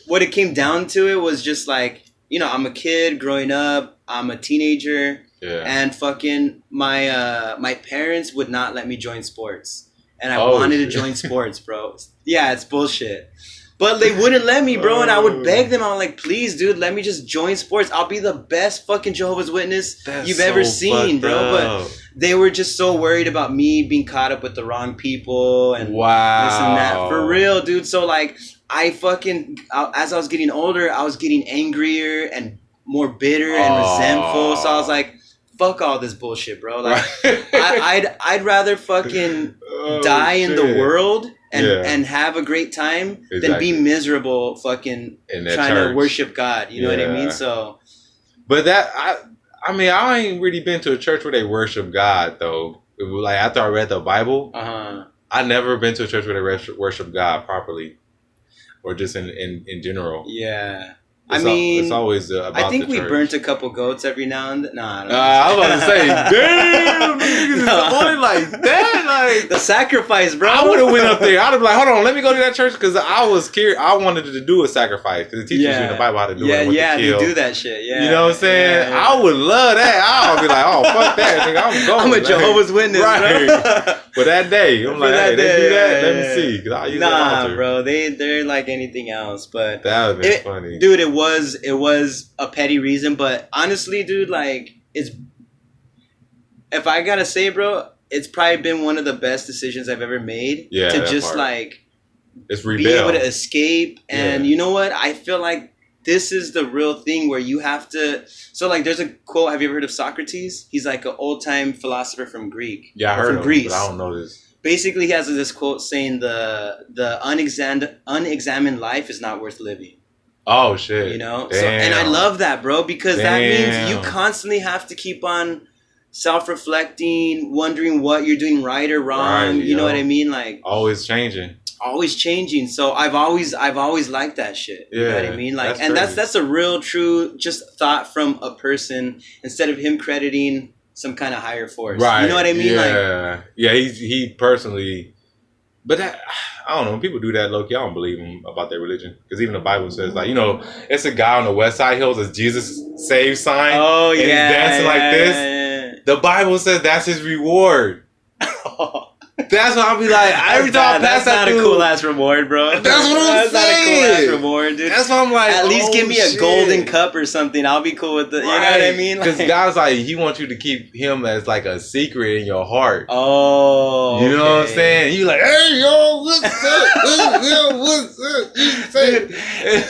what it came down to, it was just like, you know, I'm a kid growing up. I'm a teenager. Yeah. And fucking my parents would not let me join sports, and I wanted to join sports, bro. Yeah, it's bullshit, but they wouldn't let me, bro. And I would beg them. I'm like, please, dude, let me just join sports. I'll be the best fucking Jehovah's Witness you've ever seen, bro. But they were just so worried about me being caught up with the wrong people and this and that. For real, dude. So like, as I was getting older, I was getting angrier and more bitter and resentful. So I was like, fuck all this bullshit, bro. Like, I'd rather fucking die in the world and have a great time than be miserable fucking trying to worship God. You know what I mean? So, but that I ain't really been to a church where they worship God though. Like after I read the Bible, I never been to a church where they worship God properly, or just in general. Yeah. It's always about I think the we church. burnt a couple goats every now and then. Nah, I was about to say, damn, niggas only like that, like the sacrifice, bro. I would have went up there. I'd have been like, hold on, let me go to that church because I was curious. I wanted to do a sacrifice because it teaches you in the Bible how to do it. Yeah, they do that shit. Yeah, you know what I'm saying? Yeah. I would love that. I'll be like, oh fuck that, nigga. I'm going. I'm a Jehovah's Witness, bro. For that day, I'm like, hey, they do that. Let me see. Cause I'll use that altar. Bro, they're like anything else, but that would be funny, dude. It was a petty reason, but honestly, dude, like if I gotta say, bro, it's probably been one of the best decisions I've ever made. Yeah, to just like be able to escape, and you know what? I feel like this is the real thing where you have to. So like, there's a quote. Have you ever heard of Socrates? He's like an old time philosopher from Greek. Yeah, I heard of Greece. But I don't know this. Basically, he has this quote saying the unexamined life is not worth living. Oh shit! You know, so, and I love that, bro, because that means you constantly have to keep on self-reflecting, wondering what you're doing right or wrong. You know what I mean? Like always changing. So I've always liked that shit. You know what I mean? Like, and that's a real true just thought from a person instead of him crediting some kind of higher force. Right. You know what I mean? Yeah. He personally. But that, I don't know. When people do that, low-key, I don't believe them about their religion. Because even the Bible says, like, you know, it's a guy on the West Side Hills, a Jesus save sign. Oh, yeah. And he's dancing like this. Yeah. The Bible says that's his reward. That's what I'll be like. Every time I pass that dude. That's not a cool-ass reward, bro. That's what I'm saying. That's not a cool-ass reward, dude. That's what I'm like, at least give me a golden cup or something. I'll be cool with it. You know what I mean? Because God's like, he wants you to keep him as like a secret in your heart. Oh, you know what I'm saying? You like, hey, yo, what's up? Yo, what's up?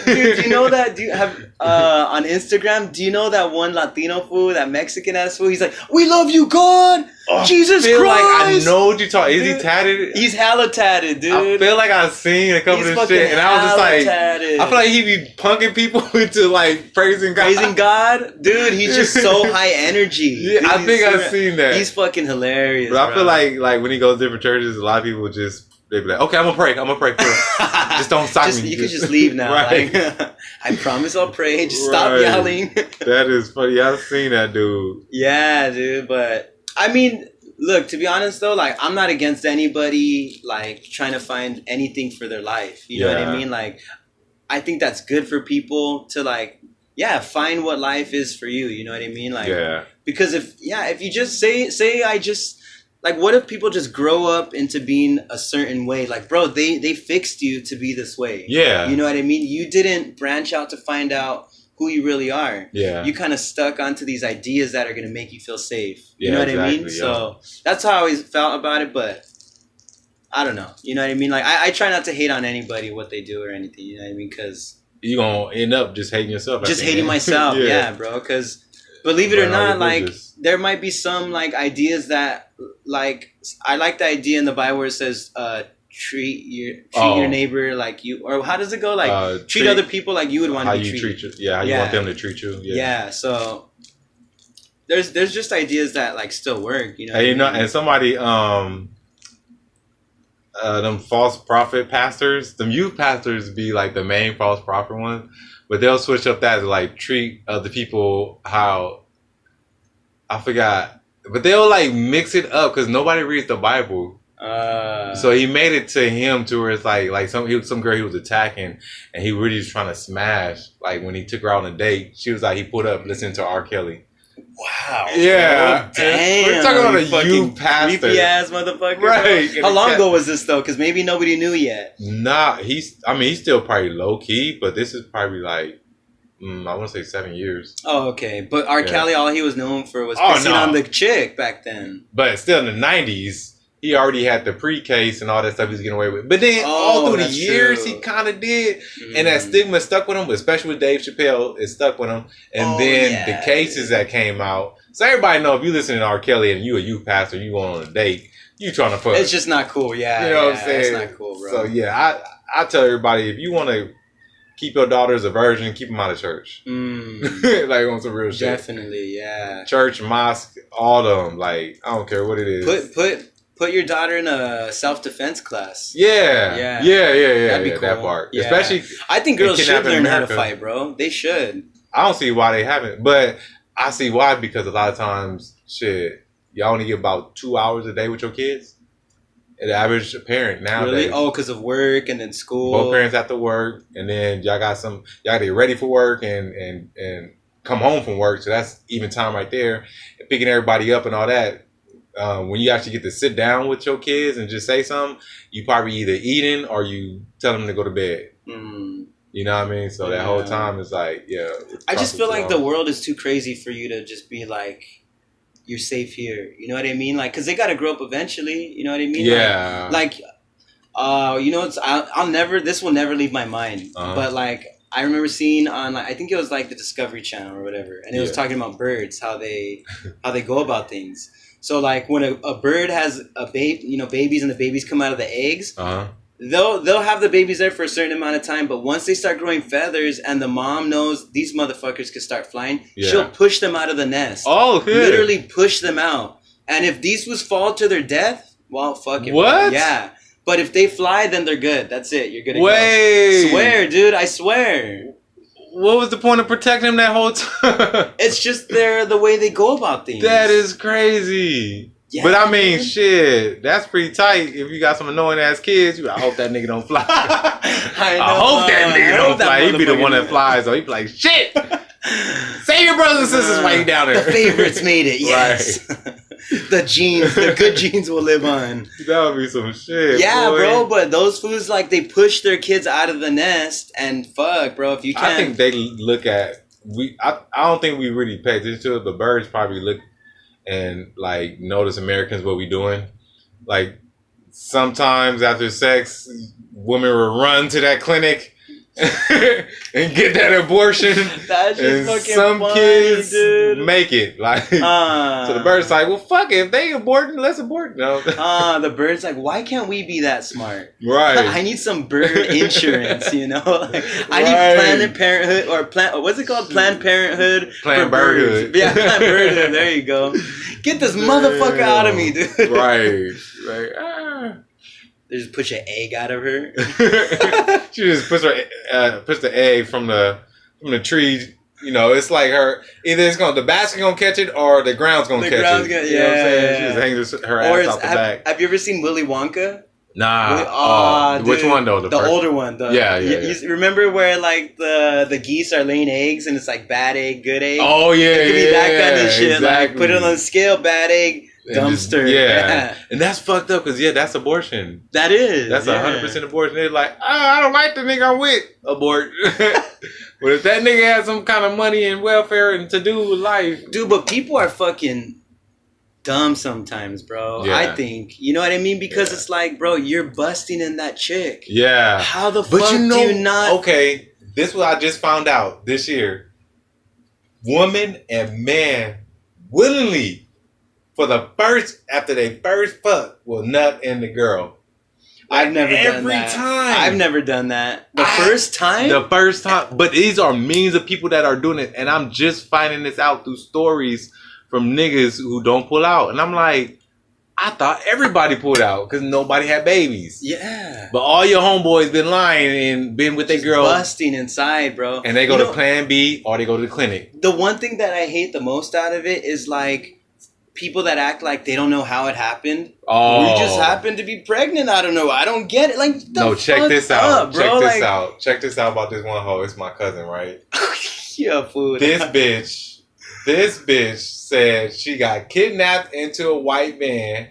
Dude, do you know that? Do you have on Instagram? Do you know that one Latino fool, that Mexican ass fool? He's like, we love you, God. Jesus Christ! Like I know what you're talking. Is he tatted? He's hella tatted, dude. I feel like I've seen a couple of shit, and I was just like, tatted. I feel like he be punking people into like praising God, dude. He's just so high energy. Yeah, dude, I think I've seen that. He's fucking hilarious. But I feel like when he goes to different churches, a lot of people just. They'd be like, okay, I'm gonna pray first. Just don't stop me. You could just leave now. Right. Like, I promise I'll pray. Just stop yelling. That is funny. Yeah, I've seen that dude. Yeah, dude. But I mean, look, to be honest though, like I'm not against anybody like trying to find anything for their life. You know what I mean? Like I think that's good for people to like, find what life is for you. You know what I mean? Like, because if you just say I just. Like, what if people just grow up into being a certain way? Like, bro, they fixed you to be this way. Yeah. You know what I mean? You didn't branch out to find out who you really are. Yeah. You kind of stuck onto these ideas that are going to make you feel safe. You know what I mean? Yeah. So that's how I always felt about it, but I don't know. You know what I mean? Like, I try not to hate on anybody, what they do or anything. You know what I mean? Because you're going to end up just hating yourself. Just hating myself. Yeah, bro. Because believe it or not, like, there might be some, like, ideas that, like, I like the idea in the Bible where it says, treat your neighbor like you, or how does it go? Like, treat other people like you would want to be treated. How you want them to treat you. Yeah, so there's just ideas that, like, still work, you know? Hey, and somebody, them false prophet pastors, them youth pastors be, like, the main false prophet ones, but they'll switch up that to, like, treat other people how... I forgot, but they'll like mix it up because nobody reads the Bible. So he made it to him to where it's like some girl he was attacking, and he really was trying to smash. Like when he took her out on a date, she was like he put up listening to R. Kelly. Wow. Yeah. Oh, damn. We're talking about a youth pastor. Creepy ass motherfucker. Right. How long ago was this though? Because maybe nobody knew yet. Nah, he's still probably low key, but this is probably like. I want to say 7 years. Oh, okay. But R. Kelly, all he was known for was pissing on the chick back then. But still in the 90s, he already had the pre-case and all that stuff he was getting away with. But then all through the years, he kind of did. Mm-hmm. And that stigma stuck with him, especially with Dave Chappelle, it stuck with him. And then the cases that came out. So everybody know if you listen to R. Kelly and you a youth pastor, you going on a date, you trying to fuck. It's just not cool, yeah. You know what I'm saying? It's not cool, bro. So yeah, I tell everybody, if you want to keep your daughter as a virgin, keep them out of church. Like on some real shit. Definitely, yeah. Church, mosque, all of them. Like, I don't care what it is. Put your daughter in a self-defense class. Yeah. That'd be cool. That part. Yeah. Especially I think girls should learn how to fight, bro. They should. I don't see why they haven't. But I see why, because a lot of times, shit, y'all only get about 2 hours a day with your kids. The average parent nowadays. Really? Oh, because of work and then school. Both parents have to work, and then y'all got to get ready for work and come home from work. So that's even time right there. And picking everybody up and all that. When you actually get to sit down with your kids and just say something, you probably either eating or you tell them to go to bed. You know what I mean? So that whole time is like, I just feel like the world is too crazy for you to just be like, you're safe here. You know what I mean? Like, because they got to grow up eventually. You know what I mean? Yeah. Like you know, I'll never, this will never leave my mind. But like, I remember seeing on, like, I think it was like the Discovery Channel or whatever. And it was talking about birds, how they go about things. So like when a bird has a baby, you know, babies, and the babies come out of the eggs, they'll have the babies there for a certain amount of time. But once they start growing feathers and the mom knows these motherfuckers can start flying, she'll push them out of the nest. Oh, good. Literally push them out. And if these was fall to their death, well, fuck it. What? Bro. Yeah. But if they fly, then they're good. That's it. You're good to go. Swear, dude. I swear. What was the point of protecting them that whole time? It's just the way they go about things. That is crazy. Yeah, but I mean, shit, that's pretty tight. If you got some annoying ass kids, I hope that nigga don't fly. I hope that nigga don't fly. He be the one that flies, so he be like, shit. Save your brothers and sisters while you down there. The favorites made it, yes. Right. The good genes will live on. That would be some shit. Yeah, boy. bro, but those fools, like, they push their kids out of the nest, and fuck, bro, if you can't. I think they look at, I don't think we really pay attention to it, but birds probably look and like notice Americans what we doing. Like sometimes after sex, women will run to that clinic and get that abortion. That's just fucking some funny, kids dude. make it. Like, so the bird's like, well, fuck it. If they aborting, let's abort. No. The bird's like, why can't we be that smart? Right. I need some bird insurance, you know? Like, I need Planned Parenthood or what's it called? Planned Parenthood. Planned Birdhood. Yeah, Planned Birdhood. There you go. Get this motherfucker out of me, dude. Right. They just push an egg out of her. She just puts the egg from the tree. You know, it's like her. Either the basket gonna catch it or the ground's gonna catch it. You know what I'm saying? She just hangs her ass off the back. Have you ever seen Willy Wonka? Nah. Which one though? The older one. You remember where like the geese are laying eggs and it's like bad egg, good egg? Oh yeah, it could be that kind of shit. Exactly. Like put it on the scale, bad egg. Dumpster. Yeah. And that's fucked up because, that's abortion. That is. That's 100% abortion. They're like, I don't like the nigga I'm with. Abort. But if that nigga has some kind of money and welfare and to do with life. Dude, but people are fucking dumb sometimes, bro. Yeah. I think. You know what I mean? Because it's like, bro, you're busting in that chick. Yeah. How the fuck do you not? Okay. This is what I just found out this year. Woman and man willingly. After they first fuck, will nut in the girl. I've never done that. Every time. I've never done that. The first time? The first time. But these are millions of people that are doing it. And I'm just finding this out through stories from niggas who don't pull out. And I'm like, I thought everybody pulled out because nobody had babies. Yeah. But all your homeboys been lying and been with their girl. Busting inside, bro. And they go to Plan B or they go to the clinic. The one thing that I hate the most out of it is like, people that act like they don't know how it happened. Oh. We just happened to be pregnant. I don't know. I don't get it. Like, check this out. Up, bro. Check this out about this one hoe. It's my cousin, right? Yeah, fool. This bitch said she got kidnapped into a white van.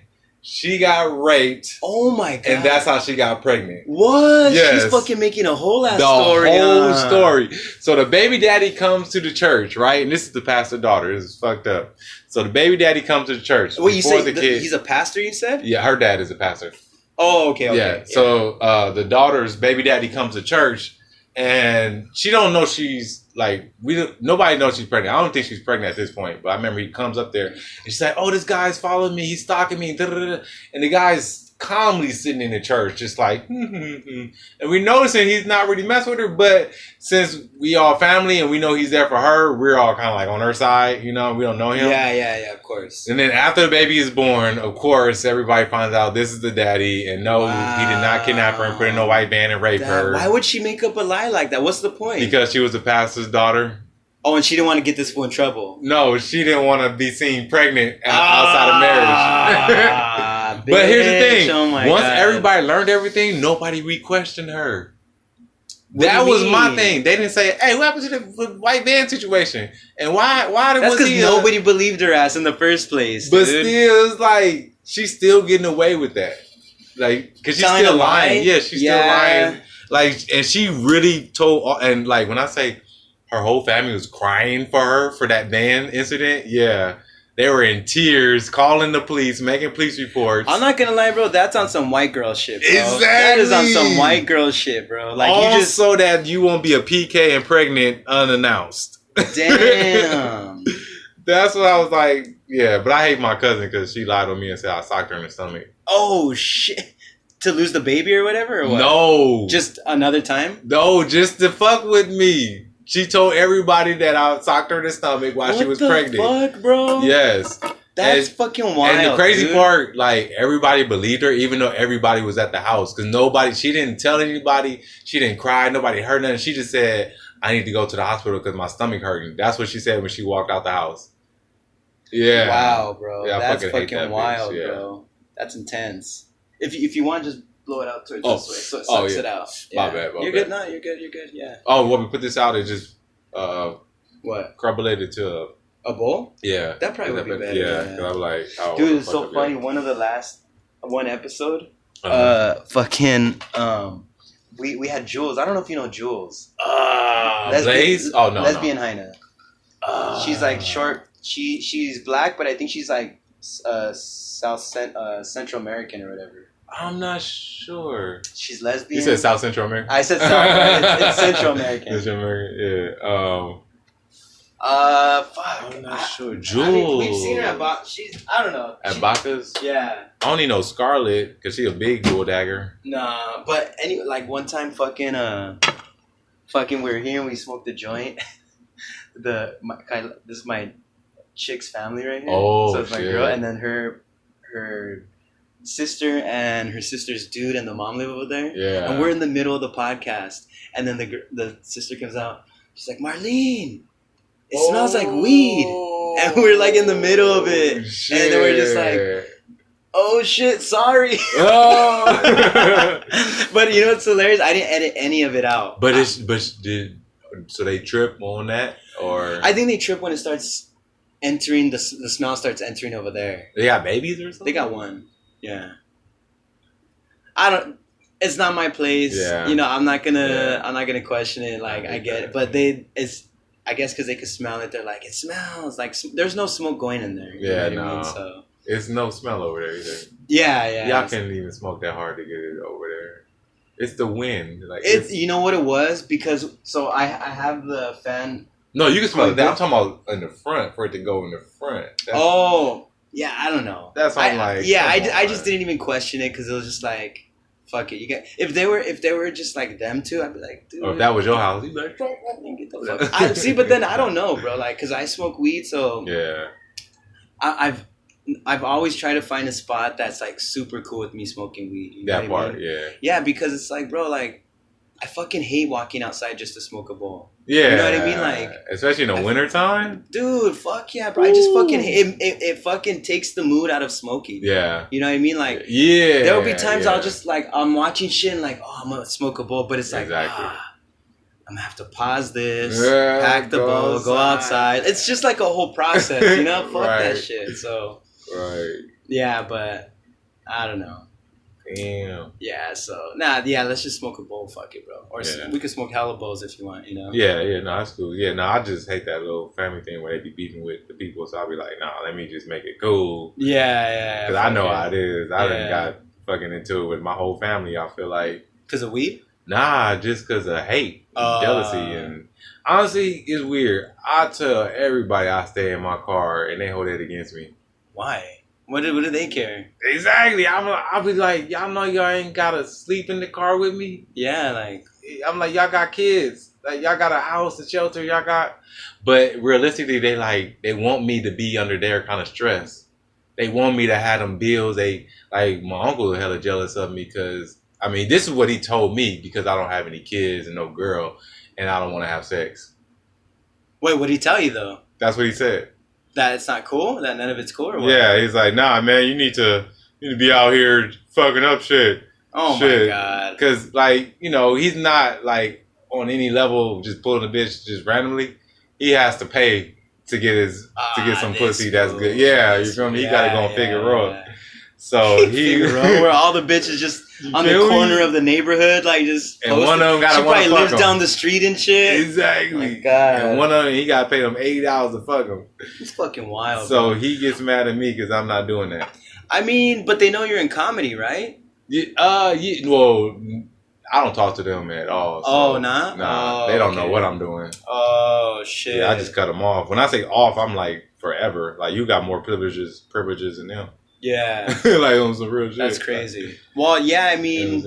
She got raped. Oh my god. And that's how she got pregnant. What? Yes. She's fucking making a whole ass story. The whole story. So the baby daddy comes to the church, right? And this is the pastor's daughter. This is fucked up. So the baby daddy comes to the church. Wait, you say he's a pastor, you said? Yeah, her dad is a pastor. Oh, okay. Yeah. So the daughter's baby daddy comes to church and she don't know she's like, nobody knows she's pregnant. I don't think she's pregnant at this point, but I remember he comes up there and she's like, oh, this guy's following me. He's stalking me. And the guy's calmly sitting in the church, just like, and we noticing he's not really messing with her, but since we all family and we know he's there for her, we're all kind of like on her side, you know, we don't know him. Yeah, of course. And then after the baby is born, of course, everybody finds out this is the daddy, and no, he did not kidnap her and put her in a white van and rape her. Why would she make up a lie like that? What's the point? Because she was the pastor's daughter. Oh, and she didn't want to get this fool in trouble. No, she didn't want to be seen pregnant outside of marriage. But here's the thing. Once everybody learned everything, nobody re-questioned her. That was my thing. They didn't say, hey, what happened to the white van situation? And why That's because nobody believed her ass in the first place. But still, it's like, she's still getting away with that. Like, because she's still lying. Yeah, she's still lying. Like, and she really told, and like, when I say her whole family was crying for her for that van incident, yeah. They were in tears, calling the police, making police reports. I'm not gonna lie, bro. That's on some white girl shit, bro. Exactly. That is on some white girl shit, bro. Like, you just so that you won't be a PK and pregnant unannounced. Damn. That's what I was like. Yeah, but I hate my cousin because she lied on me and said I socked her in the stomach. Oh shit! To lose the baby or whatever, or what? No. Just another time? No, just to fuck with me. She told everybody that I socked her in the stomach while she was pregnant. What the fuck, bro? Yes. That's fucking wild. And the crazy part, like, everybody believed her, even though everybody was at the house. Because she didn't tell anybody. She didn't cry. Nobody heard nothing. She just said, I need to go to the hospital because my stomach hurting. That's what she said when she walked out the house. Yeah. Wow, bro. Yeah, that's fucking wild, bro. That's intense. If you want, just blow it out towards this way, so it sucks it out. Yeah. My bad. You're good. No, you're good. Yeah. Oh, when we put this out, it just what? Carbonated to a bowl. Yeah, that probably would be better. Yeah, because I'm like, oh, dude, it's so funny. One of the last episode, we had Jules. I don't know if you know Jules. Blaze? Oh no, lesbian hyena. She's like short. She's black, but I think she's like Central American or whatever. I'm not sure. She's lesbian. You said South Central America? I said South. It's Central American. Central American, yeah. Fuck. I'm not sure. Jules. I mean, we've seen her at I don't know. At Bacchus? Yeah. I only know Scarlett because she's a big dual dagger. Nah, but anyway, like one time, fucking, we were here and we smoked a joint. This is my chick's family right here. Oh, so it's my girl, and then her sister and her sister's dude and the mom live over there. Yeah. And we're in the middle of the podcast, and then the sister comes out. She's like, Marlene, it smells like weed, and we're like in the middle of it, shit. And then we're just like, oh shit, sorry. Oh. But you know what's hilarious? I didn't edit any of it out. So they trip on that, or I think they trip when it starts entering the smell starts entering over there. They got babies or something? They got one. Yeah. It's not my place. Yeah. You know, I'm not gonna question it. Like, I get it, but I guess because they could smell it, they're like, it smells like there's no smoke going in there. You know what I mean? So it's no smell over there either. Yeah. Y'all can't even smoke that hard to get it over there. It's the wind. Like it's you know what it was, because so I have the fan. No, you can smell it. I'm talking about in the front, for it to go in the front. Yeah, I don't know. That's all I just didn't even question it because it was just like, fuck it. You get if they were just like them two, I'd be like, dude. Or if that was your house, you'd be like, get the fuck. See, but then I don't know, bro. Like, cause I smoke weed, so yeah. I've always tried to find a spot that's like super cool with me smoking weed. You know that part, I mean? yeah. Yeah, because it's like, bro, like I fucking hate walking outside just to smoke a bowl. Yeah. You know what I mean? Like, especially in the wintertime. Dude, fuck yeah, bro. I just fucking hate it fucking takes the mood out of smoking. Yeah. You know what I mean? Like, yeah. There will be times I'll just like, I'm watching shit and like, oh, I'm gonna smoke a bowl, but it's like, I'm gonna have to pause this, pack the bowl, go outside. It's just like a whole process, you know? Fuck that shit. So, yeah, but I don't know. Damn. Yeah, so let's just smoke a bowl, fuck it, bro. Or we could smoke hella bowls if you want, you know? Yeah, no, that's cool. Yeah, no, I just hate that little family thing where they be beefing with the people, so I'll be like, nah, let me just make it cool. Yeah. Because I know how it is. I done got fucking into it with my whole family, I feel like. Because of weed? Nah, just because of hate and jealousy. And honestly, it's weird. I tell everybody I stay in my car and they hold it against me. Why? What do they care? Exactly. I'll be like, y'all know y'all ain't gotta sleep in the car with me. Yeah, like I'm like, y'all got kids, like y'all got a house, a shelter, y'all got. But realistically, they want me to be under their kind of stress. They want me to have them bills. They like my uncle was hella jealous of me because I mean, this is what he told me because I don't have any kids and no girl, and I don't want to have sex. Wait, what did he tell you though? That's what he said. That it's not cool? That none of it's cool or what? Yeah, he's like, nah, man, you need to be out here fucking up shit. Oh my God. Because, like, you know, he's not, like, on any level just pulling a bitch just randomly. He has to pay to get some pussy that's good. Yeah, you feel me? He got to go and Figueroa. Yeah. So where all the bitches just on the corner of the neighborhood, like just and one of them got to probably lives down the street and shit. Exactly. Oh my God. And one of them, he got to pay them $80 to fuck him. It's fucking wild. So he gets mad at me because I'm not doing that. I mean, but they know you're in comedy, right? Yeah. Well, I don't talk to them at all. So, nah, they don't know what I'm doing. Oh shit. Yeah, I just cut them off. When I say off, I'm like forever. Like you got more privileges than them. Yeah. Like on some real shit. That's crazy. Well, yeah, I mean,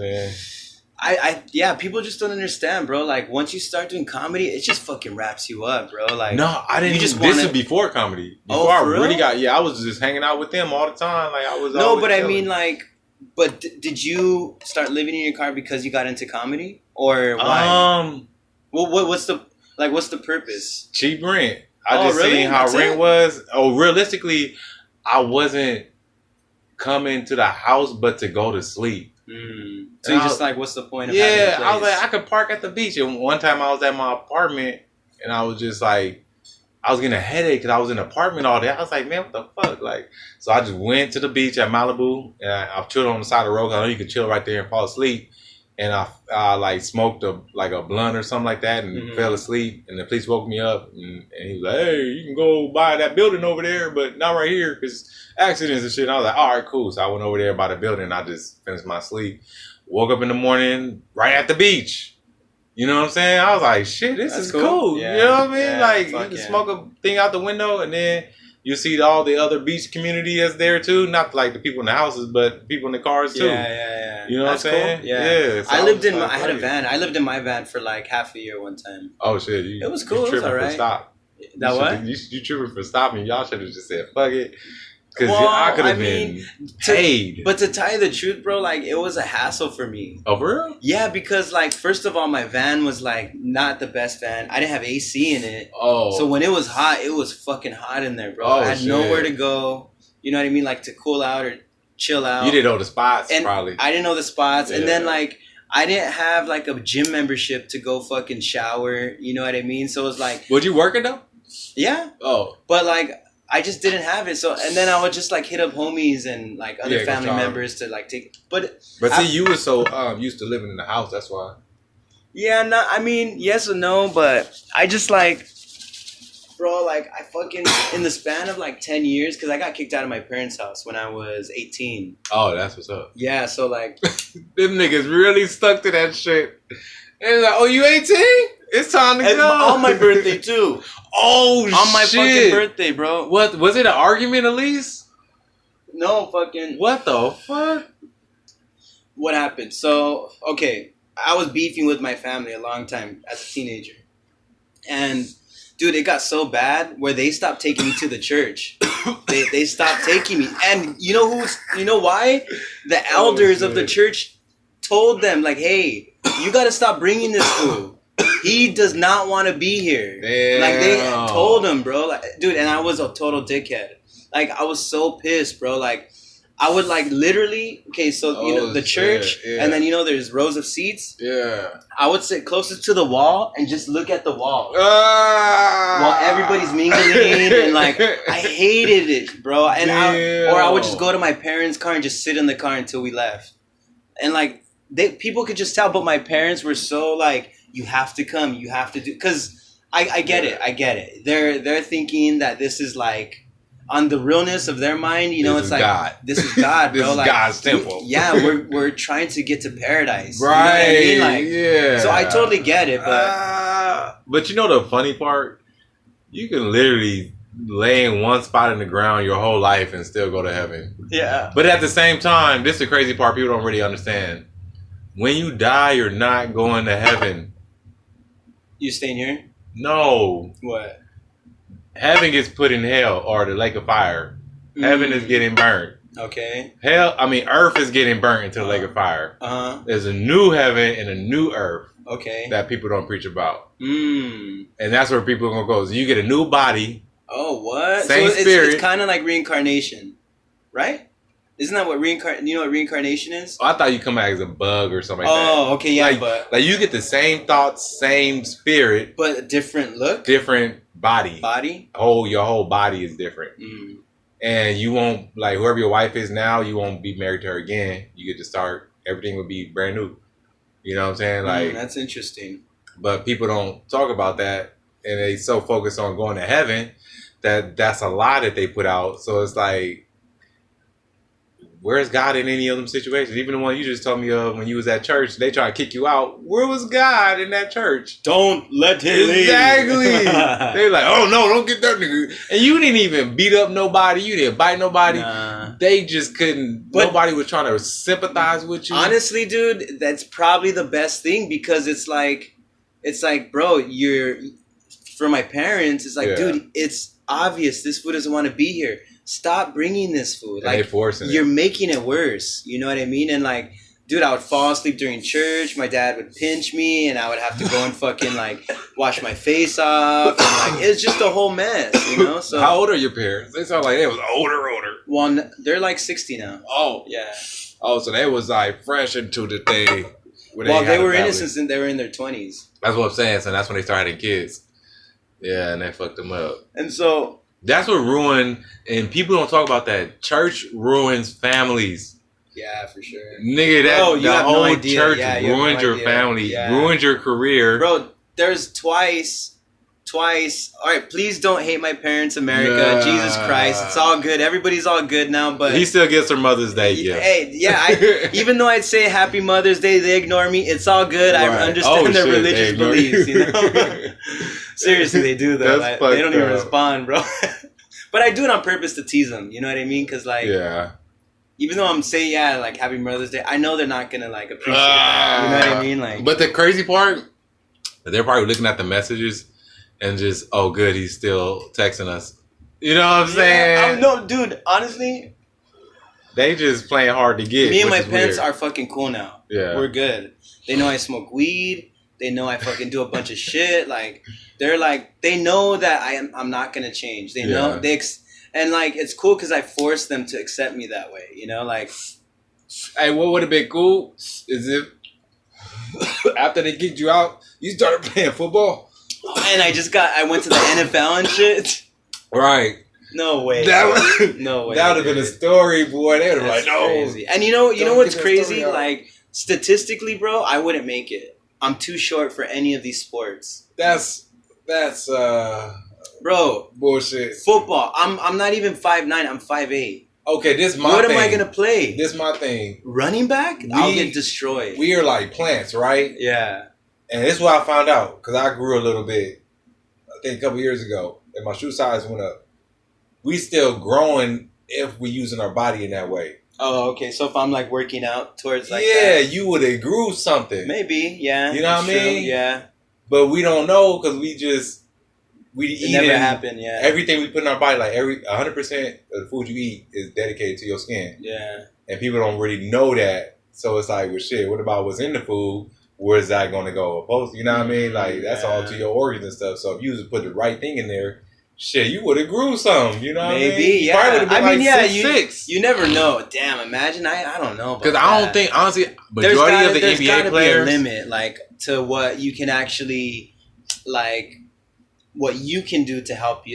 people just don't understand, bro. Like once you start doing comedy, it just fucking wraps you up, bro. Like no, I didn't. This is before comedy. Before I really got. Yeah, I was just hanging out with them all the time. Like I was. No, but I mean, like, but did you start living in your car because you got into comedy, or why? Well, what's the purpose? Cheap rent. I just seen how rent was. Oh, realistically, I wasn't coming to the house, but to go to sleep. So you just like, what's the point of having a place? I was like, I could park at the beach. And one time I was at my apartment, and I was just like, I was getting a headache because I was in the apartment all day. I was like, man, what the fuck? Like, so I just went to the beach at Malibu, and I chilled on the side of the road. I know you could chill right there and fall asleep. and I like smoked a blunt or something like that and fell asleep, and the police woke me up, and he was like, hey, you can go by that building over there, but not right here because accidents and shit. And I was like, all right, cool. So I went over there by the building, and I just finished my sleep. Woke up in the morning right at the beach. You know what I'm saying? I was like, shit, this is cool. Yeah. You know what I mean? Yeah, like, you can smoke a thing out the window, and then you see all the other beach community that's there too. Not like the people in the houses, but people in the cars too. Yeah. You know what I'm saying? Cool. Yeah. So I had a van. I lived in my van for like half a year one time. Oh shit! It was cool. It was all right. Stop. That what? You tripping for stopping? Y'all should have just said fuck it. Because I could have been paid. But to tell you the truth, bro, like, it was a hassle for me. Oh, for real? Yeah, because, like, first of all, my van was, like, not the best van. I didn't have AC in it. Oh. So when it was hot, it was fucking hot in there, bro. I had nowhere to go. You know what I mean? Like, to cool out or chill out. You didn't know the spots, and probably. I didn't know the spots. Yeah. And then, like, I didn't have, like, a gym membership to go fucking shower. You know what I mean? So it was like... Was you working, though? Yeah. Oh. But, like... I just didn't have it, so and then I would just like hit up homies and like other family members to like take. But see, you were so used to living in the house. That's why. Yeah, no, I mean yes or no, but I just like, bro, like I fucking in the span of like 10 years, because I got kicked out of my parents' house when I was 18. Oh, that's what's up. Yeah, so like them niggas really stuck to that shit. And like, oh, you 18? It's time to go. On my birthday too. Oh, shit. On my fucking birthday, bro. What? Was it an argument at least? No, fucking... What the fuck? What happened? So, okay, I was beefing with my family a long time as a teenager. And, dude, it got so bad where they stopped taking me to the church. They stopped taking me. And you know why? The elders of the church told them, like, hey, you got to stop bringing this food. He does not want to be here. Damn. Like, they told him, bro. Like, dude, and I was a total dickhead. Like, I was so pissed, bro. Like, I would, like, literally... Okay, so, you know, the church, and then, you know, there's rows of seats. Yeah. I would sit closest to the wall and just look at the wall. While everybody's mingling, and, like, I hated it, bro. And I would just go to my parents' car and just sit in the car until we left. And, like, people could just tell, but my parents were so, like... You have to come. You have to do... Because I get it. I get it. They're thinking that this is like... On the realness of their mind, you know, it's like... God. This is God, bro. This is like, God's temple. We're trying to get to paradise. Right. You know what I mean? Like, yeah. So I totally get it, but... But you know the funny part? You can literally lay in one spot in the ground your whole life and still go to heaven. Yeah. But at the same time, this is the crazy part people don't really understand. When you die, you're not going to heaven. You staying here? No. What? Heaven gets put in hell or the lake of fire. Heaven is getting burnt. Okay. Earth is getting burnt into the lake of fire. There's a new heaven and a new earth. Okay. That people don't preach about. And that's where people are going to go. So you get a new body. Oh, what? Same spirit. It's kind of like reincarnation, right? Isn't that what reincarnation is? Oh, I thought you come back as a bug or something like that. Oh, okay, yeah, like you get the same thoughts, same spirit, but a different look, different body. Your whole body is different, and you won't like whoever your wife is now. You won't be married to her again. You get to start. Everything will be brand new. You know what I'm saying? Like that's interesting. But people don't talk about that, and they so focused on going to heaven that's a lie that they put out. So it's like. Where's God in any of them situations? Even the one you just told me of when you was at church, they try to kick you out. Where was God in that church? Don't let him leave. Exactly. They like, oh no, don't get that nigga. And you didn't even beat up nobody. You didn't bite nobody. Nah. They just couldn't. But nobody was trying to sympathize with you. Honestly, dude, that's probably the best thing because it's like, bro, for my parents, it's like, dude, it's obvious this food doesn't want to be here. Stop bringing this food. Like, you're making it worse. You know what I mean? And like, dude, I would fall asleep during church. My dad would pinch me, and I would have to go and fucking like wash my face off. And like, it's just a whole mess, you know. So how old are your parents? They sound like they was older. Well, they're like 60 now. Oh yeah. Oh, so they was like fresh into the thing. Well, they were innocent and they were in their 20s. That's what I'm saying. So that's when they started having kids. Yeah, and they fucked them up. And so. That's what ruined, and people don't talk about that. Church ruins families. Yeah, for sure. Nigga, the whole church ruined your family, ruined your career. Bro, there's twice. All right, please don't hate my parents, America. Jesus Christ, it's all good. Everybody's all good now, but he still gets her Mother's Day gift. Hey, even though I'd say Happy Mother's Day, they ignore me. It's all good. Right. I understand their religious beliefs. You know, seriously, they do though. Like, they don't even respond, bro. But I do it on purpose to tease them. You know what I mean? Because like, even though I'm saying like Happy Mother's Day, I know they're not gonna like appreciate that. You know what I mean? Like, but the crazy part, they're probably looking at the messages. And just, oh, good, he's still texting us. You know what I'm saying? No, dude, honestly. They just playing hard to get. Me and my parents are fucking cool now. Yeah. We're good. They know I smoke weed. They know I fucking do a bunch of shit. Like, they're like, they know that I'm not going to change. They know. And, like, it's cool because I forced them to accept me that way. You know, like. Hey, what would have been cool is if after they kicked you out, you started playing football. And I went to the NFL and shit. Right. No way. No way. That would have been a story, boy. They would have like, no. Crazy. And you know what's crazy? Like, statistically, bro, I wouldn't make it. I'm too short for any of these sports. That's bro, bullshit. Football. I'm not even 5'9", I'm 5'8". Okay, this is my What thing. am I gonna play? This is my thing. Running back? I'll get destroyed. We are like plants, right? Yeah. And this is what I found out, because I grew a little bit, I think a couple years ago, and my shoe size went up. We still growing if we're using our body in that way. Oh, okay. So if I'm like working out towards like that. You would have grew something. Maybe, yeah. You know what I mean? True, yeah. But we don't know because we eat it. Never happened, yeah. Everything we put in our body, like 100% of the food you eat is dedicated to your skin. Yeah. And people don't really know that. So it's like, well, shit, what about what's in the food? Where's that going to go? You know what I mean? Like, that's all to your organs and stuff. So if you just put the right thing in there, shit, you would have grew some. You know what I mean? Maybe, yeah. Probably would have been like 6'6". You never know. Damn, imagine. I don't know. Because I don't think, honestly, majority of the NBA players. There's be a limit, like, to what you can actually, like, what you can do to help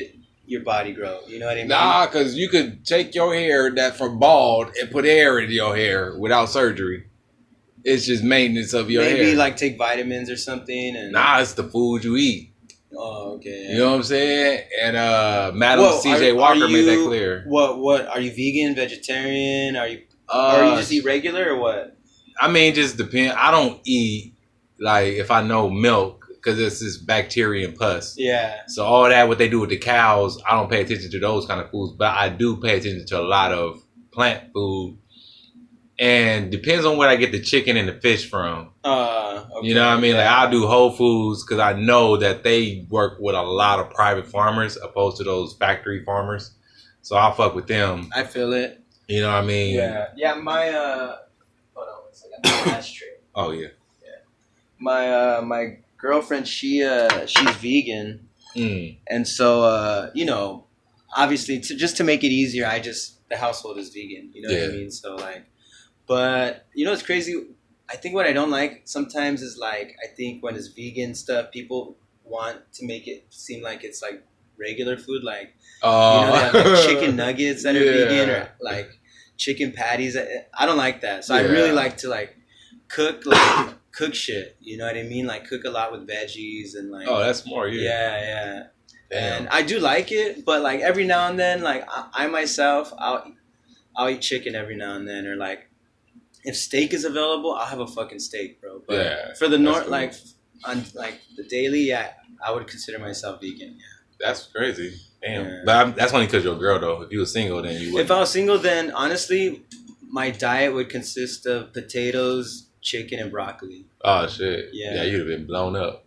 your body grow. You know what I mean? Nah, because you could take your hair that's from bald and put air in your hair without surgery. It's just maintenance of your hair. Maybe like take vitamins or something. And nah, it's the food you eat. Oh, okay. You know what I'm saying? And Madam CJ Walker made that clear. What are you vegan, vegetarian? Are you or you just eat regular or what? I mean, just depend. I don't eat like if I know milk because it's just bacteria and pus. Yeah. So all that what they do with the cows, I don't pay attention to those kind of foods, but I do pay attention to a lot of plant food. And depends on where I get the chicken and the fish from. Okay, you know what I mean? Yeah. Like I'll do Whole Foods because I know that they work with a lot of private farmers opposed to those factory farmers. So I'll fuck with them. I feel it. You know what I mean? Yeah. Yeah, my hold on one second. My ashtray. Oh yeah. Yeah. My girlfriend, she's vegan. And so you know, obviously just to make it easier, the household is vegan. You know what I mean? So like but, you know, it's crazy. I think what I don't like sometimes is, like, I think when it's vegan stuff, people want to make it seem like it's, like, regular food. Like, you know, they have, like, chicken nuggets that are vegan or, like, chicken patties. I don't like that. So I really like to, like, cook shit. You know what I mean? Like, cook a lot with veggies and, like... Oh, that's more, Yeah. And I do like it, but, like, every now and then, like, I myself, I'll eat chicken every now and then or, like... If steak is available, I'll have a fucking steak, bro. But for the like on like the daily, I would consider myself vegan. Yeah. That's crazy. Damn. Yeah. But that's only because you're a girl, though. If you were single, then you would. If I was single, then honestly, my diet would consist of potatoes, chicken, and broccoli. Oh shit! Yeah, you'd have been blown up.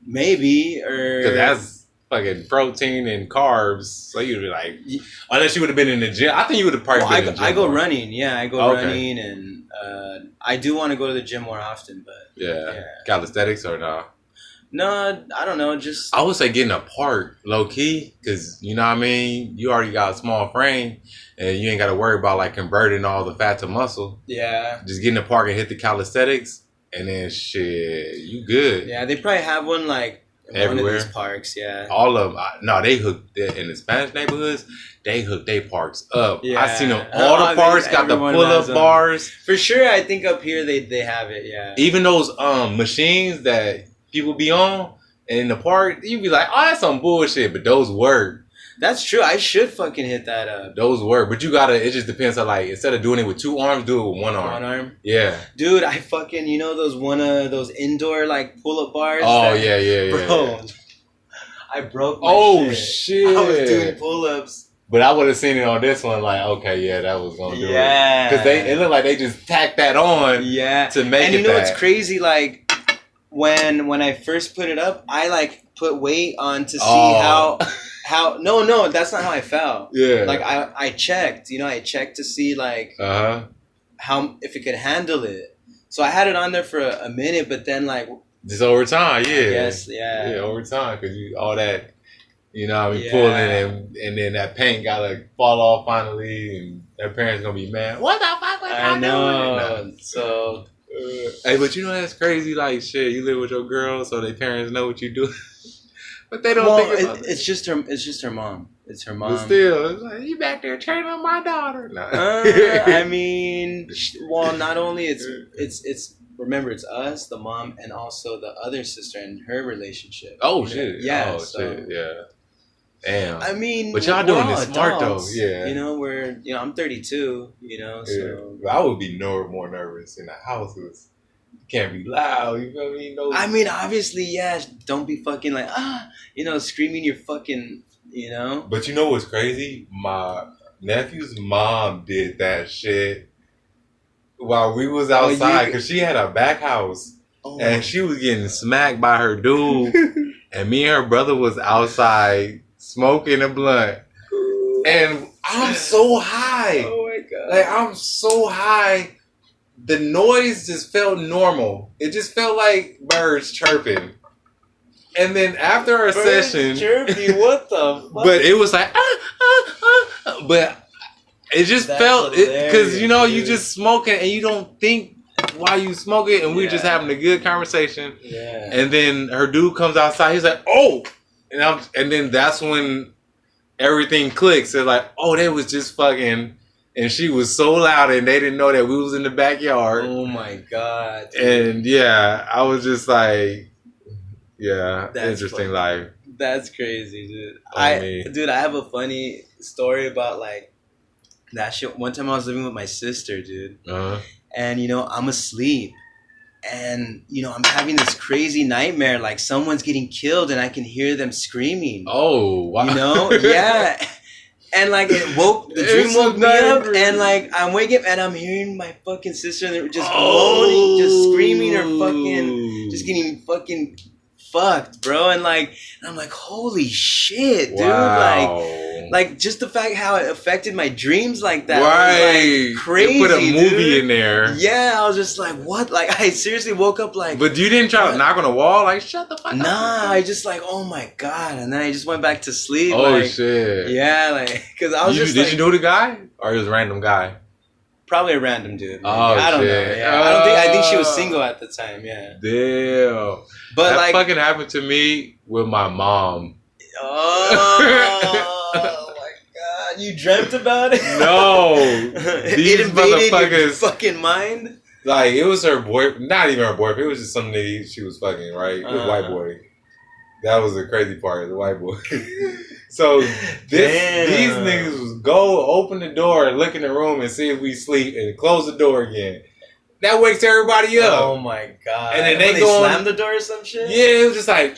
Maybe or because that's fucking protein and carbs. So you'd be like, unless you would have been in the gym. I think you would have probably been in the gym. I go running. Yeah, I go running and. I do want to go to the gym more often, but calisthenics or no? No, I don't know. Just I would say getting a park low key because you know what I mean. You already got a small frame, and you ain't got to worry about like converting all the fat to muscle. Yeah, just get in the park and hit the calisthenics, and then shit, you good. Yeah, they probably have one like everywhere. One of these parks, yeah. All of them. No, they hooked in the Spanish neighborhoods. They hooked their parks up. Yeah. I seen them. All the parks got the pull-up bars. For sure, I think up here they have it. Yeah. Even those machines that people be on in the park, you be like, oh, that's some bullshit, but those work. That's true. I should fucking hit that up. Those work, but you gotta. It just depends on like instead of doing it with 2 arms, do it with 1 arm. 1 arm. Yeah. Dude, I fucking those indoor like pull-up bars. Oh yeah, bro. I broke my shit. I was doing pull-ups. But I would have seen it on this one, like, okay, yeah, that was gonna do it. Because it looked like they just tacked that on. Yeah. To make it. And you know what's crazy? Like when I first put it up, I like put weight on to see how. No, that's not how I felt. Yeah. Like I checked, I checked to see like how if it could handle it. So I had it on there for a minute, but then like just over time, yeah. Yes, yeah. Yeah, over time because all that, pulling and then that paint gotta fall off finally, and their parents gonna be mad. What the fuck was I know? Doing? So. Hey, but that's crazy. Like shit, you live with your girl, so their parents know what you do. But they don't think about it. It's just her mom. It's her mom. But still, it's like, you back there turning on my daughter. No. I mean, not only it's remember it's us, the mom, and also the other sister and her relationship. Oh shit! Yeah. Shit! Yeah. Damn. I mean, but y'all doing this smart though. Yeah. I'm 32. So I would be more nervous in the house. Can't be loud, you feel me? I mean, obviously, yeah. Don't be fucking like screaming your fucking, But you know what's crazy? My nephew's mom did that shit while we was outside because she had a back house and she was getting smacked by her dude, and me and her brother was outside smoking a blunt, and I'm so high. Oh my god! Like I'm so high. The noise just felt normal. It just felt like birds chirping. And then after our session, chirping, what the fuck? But it was like but it just felt because you just smoking and you don't think while you smoke it, and we're just having a good conversation. Yeah. And then her dude comes outside. He's like, "Oh," and then that's when everything clicks. They're like, "Oh, they was just fucking." And she was so loud, and they didn't know that we was in the backyard. Oh my god! Dude. And I was just like, that's interesting life. That's crazy, dude. I have a funny story about like that shit. One time I was living with my sister, dude, and I'm asleep, and I'm having this crazy nightmare, like someone's getting killed, and I can hear them screaming. Oh, wow! Yeah. And like the dream woke me up, and like I'm waking up and I'm hearing my fucking sister just moaning, just screaming her fucking, just getting fucking fucked, bro. And I'm like, holy shit, dude! Like just the fact how it affected my dreams like that, right? Was, like, crazy. You put a movie in there. Yeah, I was just like, what? Like I seriously woke up like. But you didn't try to knock on the wall, like shut the fuck up. Nah, I just like, oh my god, and then I just went back to sleep. Oh shit. Yeah, like because I was Did you know the guy, or he was a random guy? Probably a random dude. Oh, I don't know. Yeah. I think she was single at the time. Yeah. Damn. But that fucking happened to me with my mom. Oh my god! You dreamt about it? No. These it invaded motherfuckers. Your fucking mind. Like it was her boyfriend, not even her boyfriend. It was just some nigga she was fucking. Right? It was a white boy. That was the crazy part. The white boy. So these niggas was go open the door and look in the room and see if we sleep and close the door again. That wakes everybody up. Oh my god! And then they go slam the door or some shit. Yeah, it was just like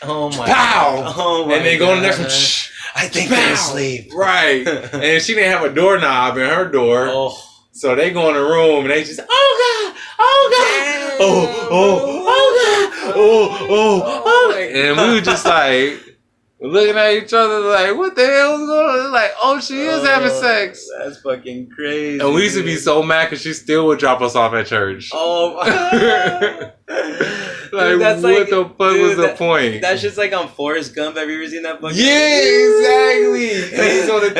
oh my pow. God. Oh my and then go in the next one. I think they're asleep. Right. And she didn't have a doorknob in her door. Oh. So they go in the room and they just oh god, and we were just like looking at each other like, what the hell is going on? Like, oh, she is having sex. That's fucking crazy. And we used to be so mad because she still would drop us off at church. Oh, like, dude, what the fuck was the point? That's just like on Forrest Gump. Have you ever seen that fucking exactly. And he's on the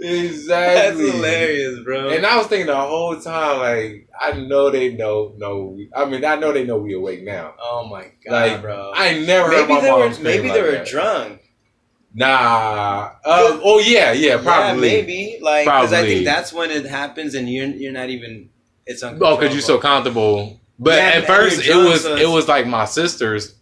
Exactly. That's hilarious, bro. And I was thinking the whole time, like, I know they know. I mean, I know they know we awake now. Oh my god, like, bro! I never heard my mom scream maybe like they were that. drunk. Nah. Oh yeah, probably. Yeah, maybe. Like, because I think that's when it happens, and you're not even. It's uncontrollable. Oh, because you're so comfortable. But at first, it was like my sisters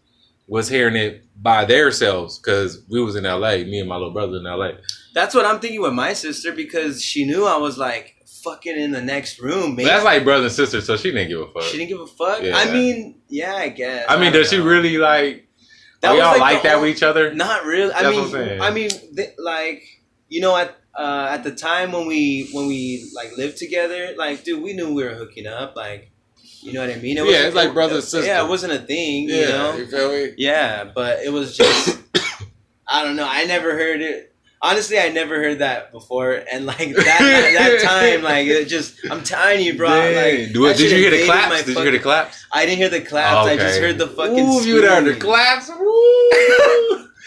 was hearing it by themselves because we was in LA. Me and my little brother in LA. That's what I'm thinking with my sister because she knew I was like fucking in the next room. Maybe. That's like brother and sister, so she didn't give a fuck. She didn't give a fuck? Yeah. I mean, yeah, I guess. I mean, does she really like... That y'all like that with each other? Not really. That's what I'm saying. I mean, like, you know, at the time when we like lived together, like, dude, we knew we were hooking up, like, you know what I mean? It's like brother and sister. Yeah, it wasn't a thing, you know? You feel me? Yeah, but it was just, I don't know. I never heard it. Honestly, I never heard that before, and like that time, like it just, I'm telling you, bro. Like, did you hear the claps? Did you hear the claps? I didn't hear the claps. Oh, okay. I just heard the fucking. Ooh, you heard the claps. Woo!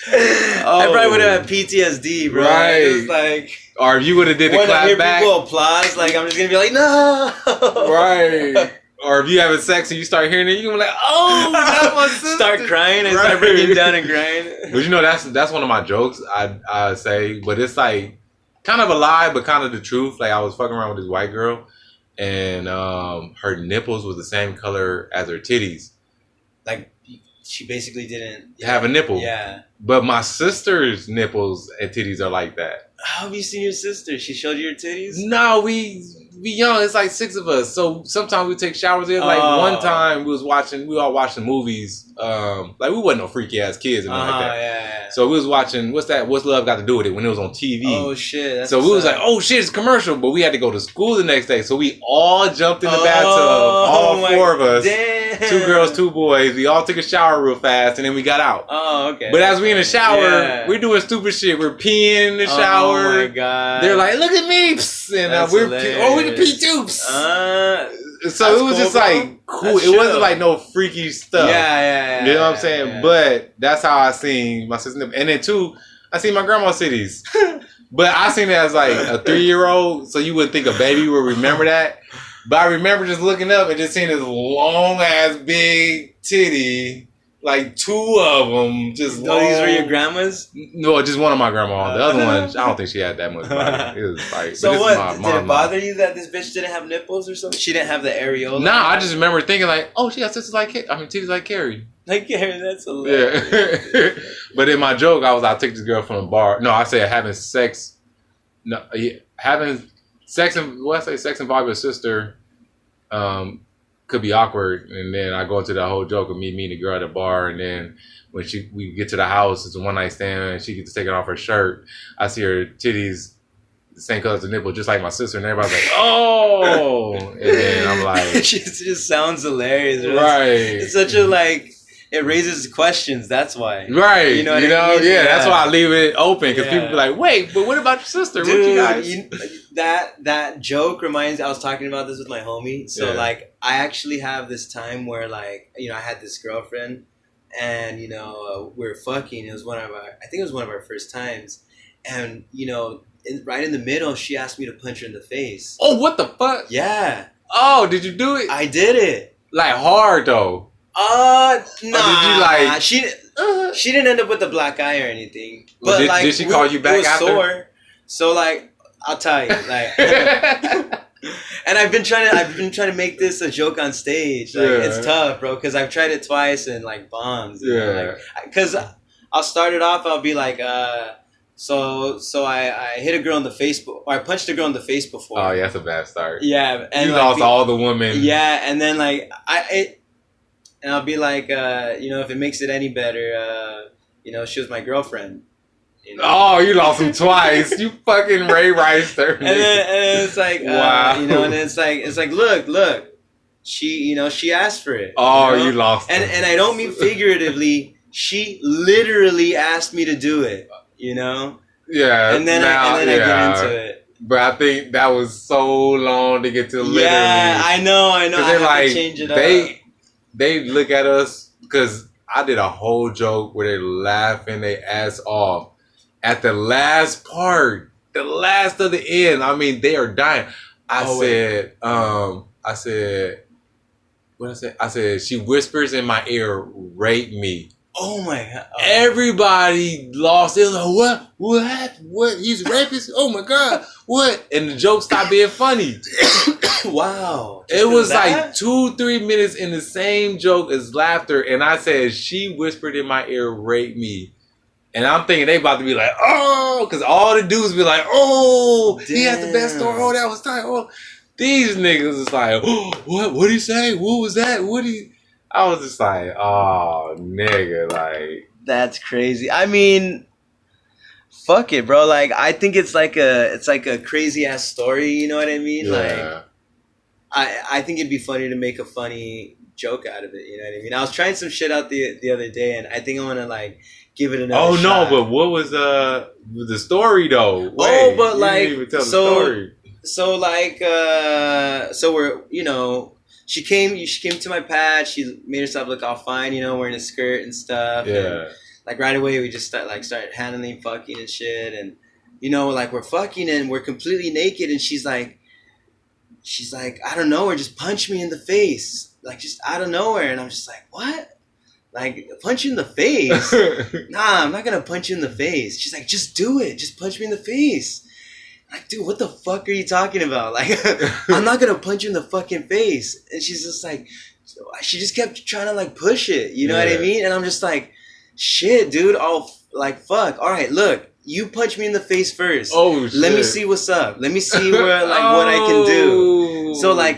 I probably would have had PTSD, bro. Right. Just like, or if you would have did the clap when I hear back, people applause, like I'm just gonna be like, no. Right. Or if you having sex and you start hearing it, you're gonna be like, oh, that's my sister. Start crying and start breaking down and crying. But you know, that's one of my jokes, I say. But it's like kind of a lie, but kind of the truth. Like I was fucking around with this white girl and her nipples was the same color as her titties. Like she basically didn't have a nipple. Yeah. But my sister's nipples and titties are like that. How have you seen your sister? She showed you your titties? No, we young. It's like 6 of us. So sometimes we take showers in. Like one time we all watching movies. Like we wasn't no freaky ass kids and like that. Yeah. So we was watching, what's Love Got to Do with It when it was on TV. Oh shit. So we was like, oh shit, it's commercial. But we had to go to school the next day. So we all jumped in the bathtub. All 4 of us. Damn. 2 girls, 2 boys. We all took a shower real fast and then we got out. Oh, okay. But as we in the shower, we're doing stupid shit. We're peeing in the shower. Oh my god. They're like, look at me. And we can pee too. So it was just like cool. It wasn't like no freaky stuff. Yeah. You know what I'm saying? Yeah. But that's how I seen my sister. And then 2, I seen my grandma's titties. But I seen it as like a 3-year-old, so you wouldn't think a baby would remember that. But I remember just looking up and just seeing this long ass big titty. Like 2 of them, just long. These were your grandmas? No, just one of my grandma. The other one, I don't think she had that much body. It was like, so what? Did it bother you that this bitch didn't have nipples or something? She didn't have the areola? Nah, I just remember thinking like, oh, she got sisters like, titties like Carrie. Like Carrie, that's hilarious. Yeah. But in my joke, I took this girl from a bar. No, I said having sex. No, having sex and sex involved with a sister. Could be awkward, and then I go into that whole joke of me meeting a girl at a bar, and then when we get to the house, it's a one night stand, and she gets to take off her shirt. I see her titties the same color as the nipple, just like my sister, and everybody's like, "Oh!" And then I'm like, "It just sounds hilarious, right?" It's such a like. It raises questions. That's why, right? You know what I mean? Yeah, that's why I leave it open because people be like, "Wait, but what about your sister? Dude, what you guys?" That joke reminds. I was talking about this with my homie. So like, I actually have this time where like, you know, I had this girlfriend, and you know, we were fucking. It was I think it was one of our first times, and you know, right in the middle, she asked me to punch her in the face. Oh, what the fuck? Yeah. Oh, did you do it? I did it. Like hard though. Nah. Or did you like? She didn't end up with a black eye or anything. But well, did she call you back after? Sore. So like, I'll tell you, like, and I've been trying to make this a joke on stage. Like, it's tough, bro, because I've tried it twice and like bombs. Because I'll start it off. I'll be like, so I hit a girl in the face, or I punched a girl in the face before. Oh yeah, that's a bad start. Yeah, and you lost all the women. Yeah, and then like and I'll be like, you know, if it makes it any better, you know, she was my girlfriend. You know? Oh, you lost him twice. You fucking Ray Rice her. And then it's like, wow. You know, and it's like, look, she asked for it. Oh, you know? You lost him. And I don't mean figuratively. She literally asked me to do it. You know. Yeah. And then I get into it. But I think that was so long to get to literally. Yeah, I know. I have like, to change it up. They look at us because I did a whole joke where they're laughing their ass off. At the last part, the last of the end. I mean, they are dying. I said, what I said? I said, she whispers in my ear, rape me. Oh my God. Oh. Everybody lost. It was like, what? What happened? What? He's a rapist? Oh my God. What? And the joke stopped being funny. Wow. It was like 2-3 minutes in the same joke as laughter. And I said, she whispered in my ear, rape me. And I'm thinking they about to be like, oh, because all the dudes be like, oh, damn. He has the best story. Oh, that was tight. Oh, these niggas is like, oh, what did he say? What was that? I was just like, oh, nigga, like. That's crazy. I mean, fuck it, bro. Like, I think it's like a crazy ass story. You know what I mean? Yeah. Like, I think it'd be funny to make a funny joke out of it. You know what I mean? I was trying some shit out the other day, and I think I'm gonna like give it another shot. No, but what was the story though? Wait, but like, you didn't even tell the story. So like, so we're, you know, she came to my pad. She made herself look all fine, you know, wearing a skirt and stuff. Yeah. And, like right away, we just started handling fucking and shit, and you know, like we're fucking and we're completely naked, and she's like, I don't know, or just punch me in the face, like just out of nowhere, and I'm just like, what? Like, punch you in the face? Nah, I'm not gonna punch you in the face. She's like, just do it. Just punch me in the face. I'm like, dude, what the fuck are you talking about? Like, I'm not gonna punch you in the fucking face. And she's just like, she just kept trying to like push it. You know what I mean? And I'm just like, shit, dude. Oh, like, fuck. All right, look. You punch me in the face first. Oh, shit. Let me see what's up. Let me see where, like, what I can do. So, like,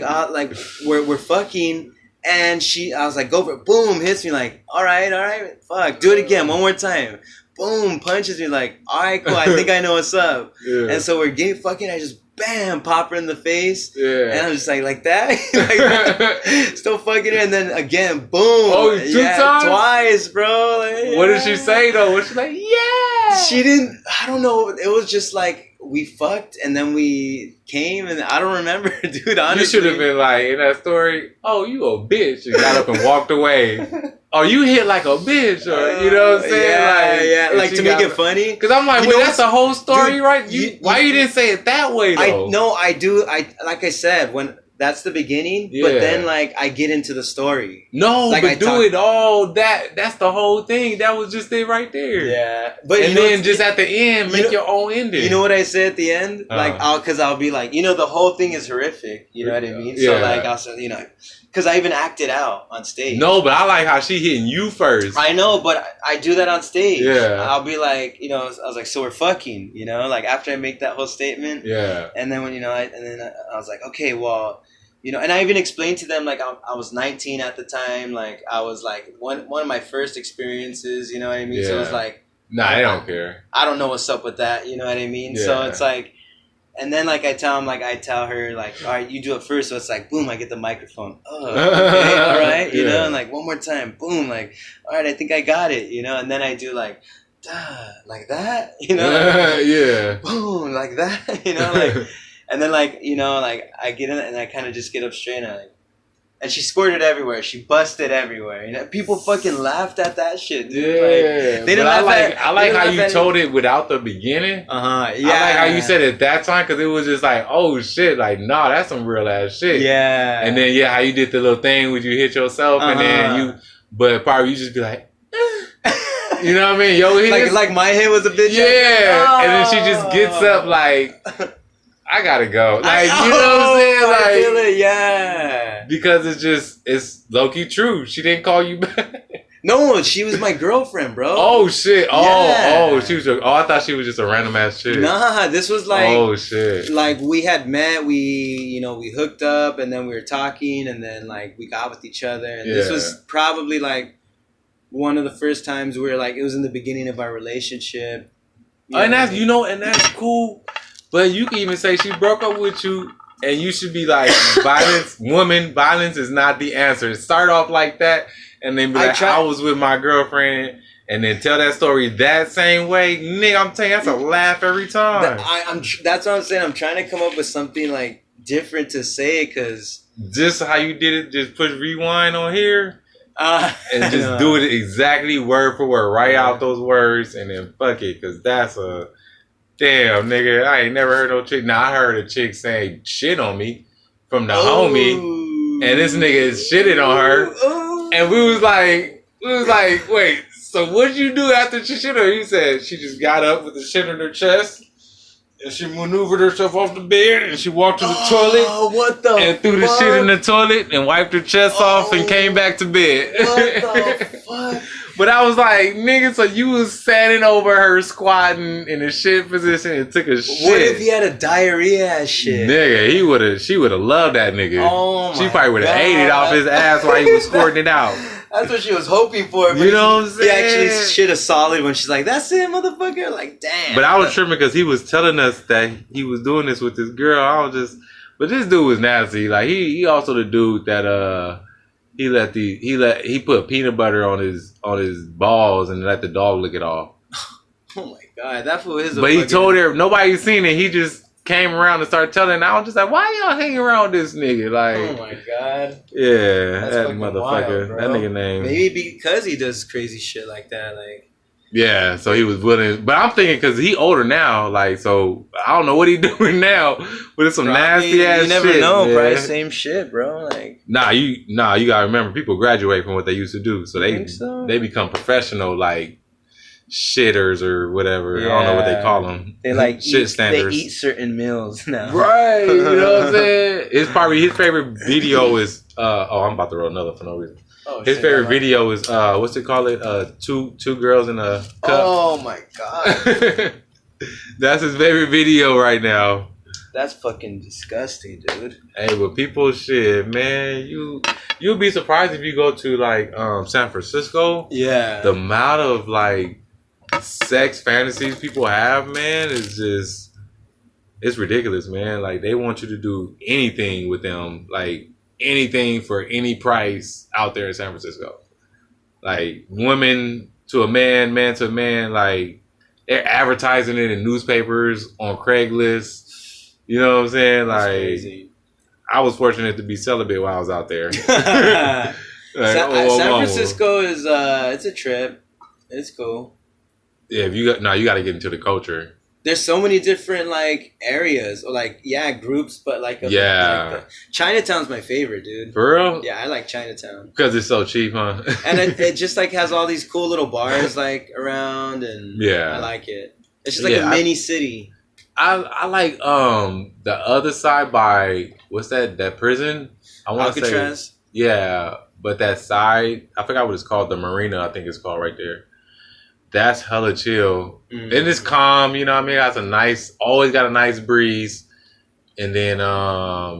we're fucking... And I was like, go for it. Boom, hits me like, all right, fuck. Do it again, one more time. Boom, punches me like, all right, cool. I think I know what's up. Yeah. And so we're getting fucking, I just, bam, pop her in the face. Yeah. And I'm just like that? Like, still fucking her. And then again, boom. Oh, two times? Twice, bro. Like, what did she say, though? Was she like, yeah? She didn't, I don't know. It was just like, we fucked and then we came and I don't remember, dude, honestly. You should have been like, in that story, oh, you a bitch, and got up and walked away. Oh, you hit like a bitch, or, you know what I'm saying? Like to make it funny. Because I'm like, wait, that's the whole story, dude, right? Why you didn't say it that way, though? I do, like I said, when... That's the beginning, but then like I get into the story. No, like, but it all that's the whole thing. That was just it right there. Yeah, but and then just at the end, make your own ending. You know what I say at the end? Like, I'll be like, you know, the whole thing is horrific. You know what I mean? So like, I'll say, you know, because I even acted out on stage. No, but I like how she hitting you first. I know, but I do that on stage. Yeah, I'll be like, you know, I was like, so we're fucking, you know, like after I make that whole statement. Yeah, and then when I was like, okay, well. You know, and I even explained to them, like, I was 19 at the time. Like, I was, like, one of my first experiences, you know what I mean? Yeah. So it was like... Nah, I don't care. I don't know what's up with that, you know what I mean? Yeah. So it's like... And then, like, I tell her, like, all right, you do it first. So it's like, boom, I get the microphone. Oh, okay, all right, you know? And, like, one more time, boom, like, all right, I think I got it, you know? And then I do, like, like that, you know? Like, yeah. Boom, like that, you know? Like... And then, like, you know, like, I get in and I kind of just get up straight and she squirted everywhere. She busted everywhere. You know, people fucking laughed at that shit, dude. Yeah. Like, they didn't I like how you told it without the beginning. Yeah. I like how you said it that time because it was just like, oh, shit. Like, nah, that's some real ass shit. Yeah. And then, how you did the little thing where you hit yourself and then but probably you just be like, you know what I mean? Yo, like my head was a bitch. Yeah. Oh. And then she just gets up like... I gotta go. Like, you know what I'm saying? Like, I feel it, yeah. Because it's low-key true. She didn't call you back. No, she was my girlfriend, bro. Oh, shit. Oh, she was I thought she was just a random ass chick. Nah, this was like... Oh, shit. Like, we had met, we hooked up, and then we were talking, and then, like, we got with each other. And this was probably, like, one of the first times we were, like, it was in the beginning of our relationship. And that's cool. But you can even say she broke up with you, and you should be like, violence is not the answer. Start off like that, and then be like, I was with my girlfriend, and then tell that story that same way. Nigga, I'm telling you, that's a laugh every time. That's what I'm saying. I'm trying to come up with something, like, different to say, because... Just how you did it, just push rewind on here, and just do it exactly word for word. Write out those words, and then fuck it, because that's a... Damn, nigga, I ain't never heard no chick. Now I heard a chick say shit on me from the homie, and this nigga shitted on her, and we was like, wait, so what'd you do after she shit on her? He said she just got up with the shit on her chest, and she maneuvered herself off the bed, and she walked to the toilet, and threw the shit in the toilet, and wiped her chest off, and came back to bed. What the fuck? But I was like, nigga, so you was standing over her squatting in a shit position and took a shit. What if he had a diarrhea ass shit? Nigga, she would have loved that nigga. Oh my She probably would have ate it off his ass while he was squirting it out. That's what she was hoping for. You know what I'm saying? He actually shit a solid when she's like, that's it, motherfucker. Like, damn. But I was tripping because he was telling us that he was doing this with this girl. But this dude was nasty. Like, he also the dude that, he put peanut butter on his balls and let the dog lick it off. Oh my god, that fool is. But he told her nobody seen it. He just came around and started telling. And I was just like, why y'all hanging around with this nigga? Like, oh my god. Yeah, that's that motherfucker. Wild, that nigga name. Maybe because he does crazy shit like that. Like. Yeah, so he was willing, but I'm thinking because he older now, like, so I don't know what he doing now, but it's some nasty ass shit. You never know, bro. Same shit, bro. Like, you gotta remember, people graduate from what they used to do, so they become professional, like shitters or whatever. Yeah. I don't know what they call them. They like shit standards. They eat certain meals now, right? You know what I'm saying? It's probably his favorite video is. I'm about to roll another for no reason. Oh, his favorite video is what's it called? Two girls in a cup. Oh my god. That's his favorite video right now. That's fucking disgusting, dude. Hey, but people shit, man, you'll be surprised if you go to like San Francisco. Yeah. The amount of like sex fantasies people have, man, is just it's ridiculous, man. Like they want you to do anything with them, like anything for any price out there in San Francisco. Like women to a man, man to a man, like they're advertising it in newspapers, on Craigslist. You know what I'm saying? That's like crazy. I was fortunate to be celibate while I was out there. San Francisco is it's a trip. It's cool. Yeah, you got to get into the culture. There's so many different like areas or like groups, but like Chinatown's my favorite, dude. For real? Yeah, I like Chinatown because it's so cheap, huh? And it just like has all these cool little bars like around, and I like it. It's just like a mini city. I like the other side by what's that prison? I want to say but that side I forgot what it's called. The Marina, I think it's called right there. That's hella chill. And it's calm, you know what I mean? Always got a nice breeze. And then,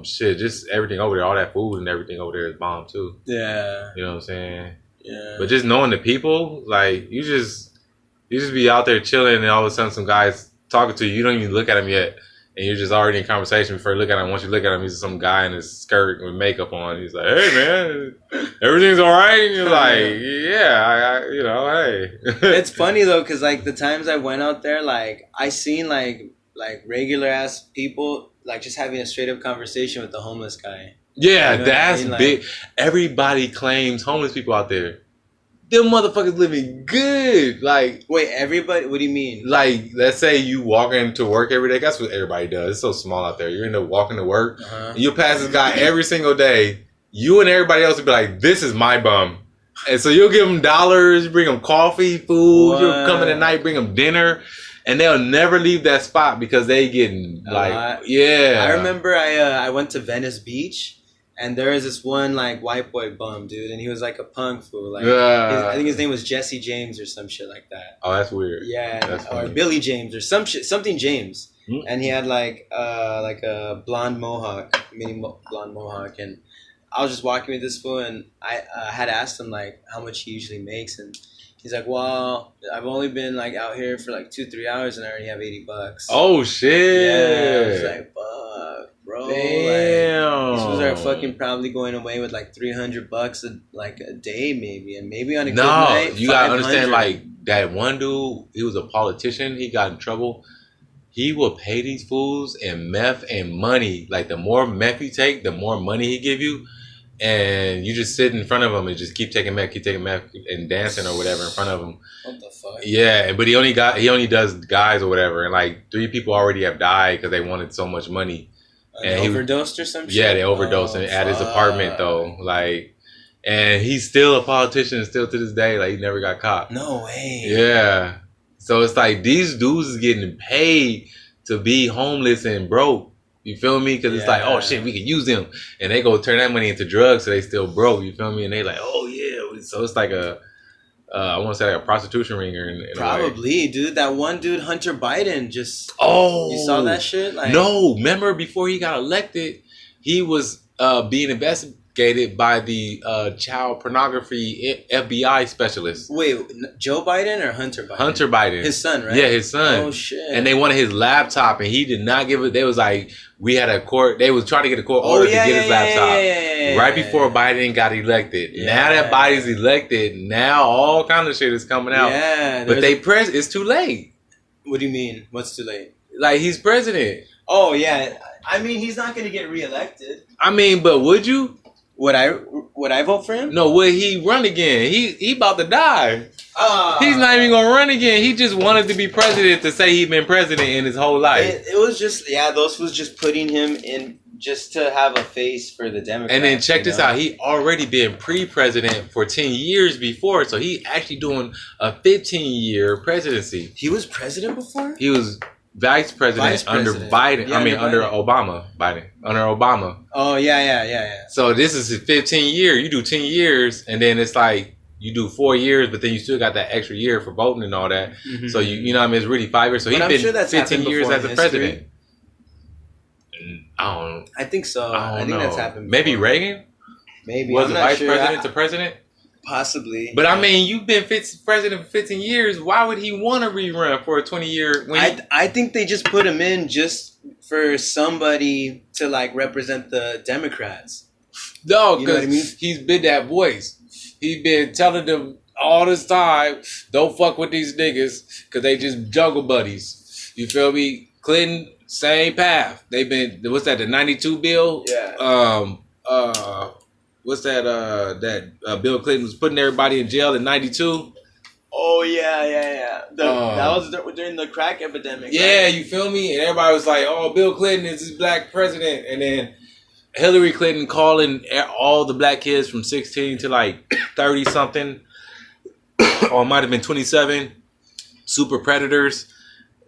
just everything over there, all that food and everything over there is bomb too. Yeah. You know what I'm saying? Yeah. But just knowing the people, like, you just be out there chilling and all of a sudden some guy's talking to you. You don't even look at him yet. And you're just already in conversation before you look at him. Once you look at him, he's some guy in his skirt with makeup on. He's like, hey, man, everything's all right? And you're like, yeah, hey. It's funny, though, because, like, the times I went out there, like, I seen, like regular-ass people, like, just having a straight-up conversation with the homeless guy. Yeah, you know that's big. Everybody claims homeless people out there. Them motherfuckers living good. Like, wait, everybody? What do you mean? Like, let's say you walk into work every day. That's what everybody does. It's so small out there. You end up walking to work. And you'll pass this guy every single day. You and everybody else will be like, this is my bum. And so you'll give them dollars, bring them coffee, food. What? You'll come in at night, bring them dinner. And they'll never leave that spot because they getting I remember I went to Venice Beach. And there is this one like white boy bum, dude, and he was like a punk fool. Like I think his name was Jesse James or some shit like that. Oh, that's weird. Yeah, or Billy James or something James. Mm-hmm. And he had like a blonde mohawk, blonde mohawk, and I was just walking with this fool, and I had asked him like how much he usually makes, and he's like, well, I've only been like out here for like 2-3 hours, and I already have $80. Oh shit! Yeah, I was like, fuck. Bro, damn. Like, these fools are fucking probably going away with like $300 a day, maybe, and maybe on a good night. You gotta understand, like that one dude, he was a politician. He got in trouble. He will pay these fools in meth and money. Like the more meth you take, the more money he give you. and you just sit in front of him and just keep taking meth, and dancing or whatever in front of him. What the fuck? Yeah, but he only does guys or whatever, and like 3 people already have died because they wanted so much money. And he overdosed or some shit? Yeah, they overdosed at his apartment though. Like, and he's still a politician still to this day. Like, he never got caught. No way. Yeah. So it's like these dudes is getting paid to be homeless and broke. You feel me? Because it's like, oh shit, we can use them, and they go turn that money into drugs, so they still broke. You feel me? And they like, oh yeah. So it's like I want to say like a prostitution ringer. Probably, dude. That one dude, Hunter Biden, just you saw that shit? Like, no, remember before he got elected, he was being investigated by the child pornography FBI specialist. Wait, Joe Biden or Hunter Biden? Hunter Biden. His son, right? Yeah, his son. Oh, shit. And they wanted his laptop, and he did not give it. They was like, we had a court. They was trying to get a court order to get his laptop. Right before Biden got elected. Yeah. Now that Biden's elected, now all kind of shit is coming out. Yeah. But it's too late. What do you mean? What's too late? Like, he's president. Oh, yeah. I mean, he's not going to get reelected. I mean, but would you? Would I vote for him? No, would he run again? He about to die. He's not even gonna run again. He just wanted to be president to say he'd been president in his whole life. It was just those was just putting him in just to have a face for the Democrats. And then check this out. He already been pre-president for 10 years before, so he actually doing a 15-year presidency. He was president before? He was vice president under Biden. Yeah, under Obama. Under Obama. Oh, yeah. So this is his 15th year. You do 10 years, and then it's like you do 4 years, but then you still got that extra year for voting and all that. Mm-hmm. So you know what I mean? It's really 5 years. So he's been 15 years as a president. I don't know. I think so. I think that's happened before. Maybe Reagan? Maybe. Was it vice president to president? Possibly. But I mean, you've been president for 15 years. Why would he want to rerun for a 20-year? I think they just put him in just for somebody to like represent the Democrats. No, because he's been that voice. He's been telling them all this time, don't fuck with these niggas because they just jungle buddies. You feel me? Clinton, same path. They've been, what's that, the 92 bill? Yeah. What's that? That Bill Clinton was putting everybody in jail in 92. Oh yeah. That was during the crack epidemic. Yeah, right? You feel me? And everybody was like, "Oh, Bill Clinton is this black president," and then Hillary Clinton calling all the black kids from 16 to like 30 something, or it might have been 27, super predators.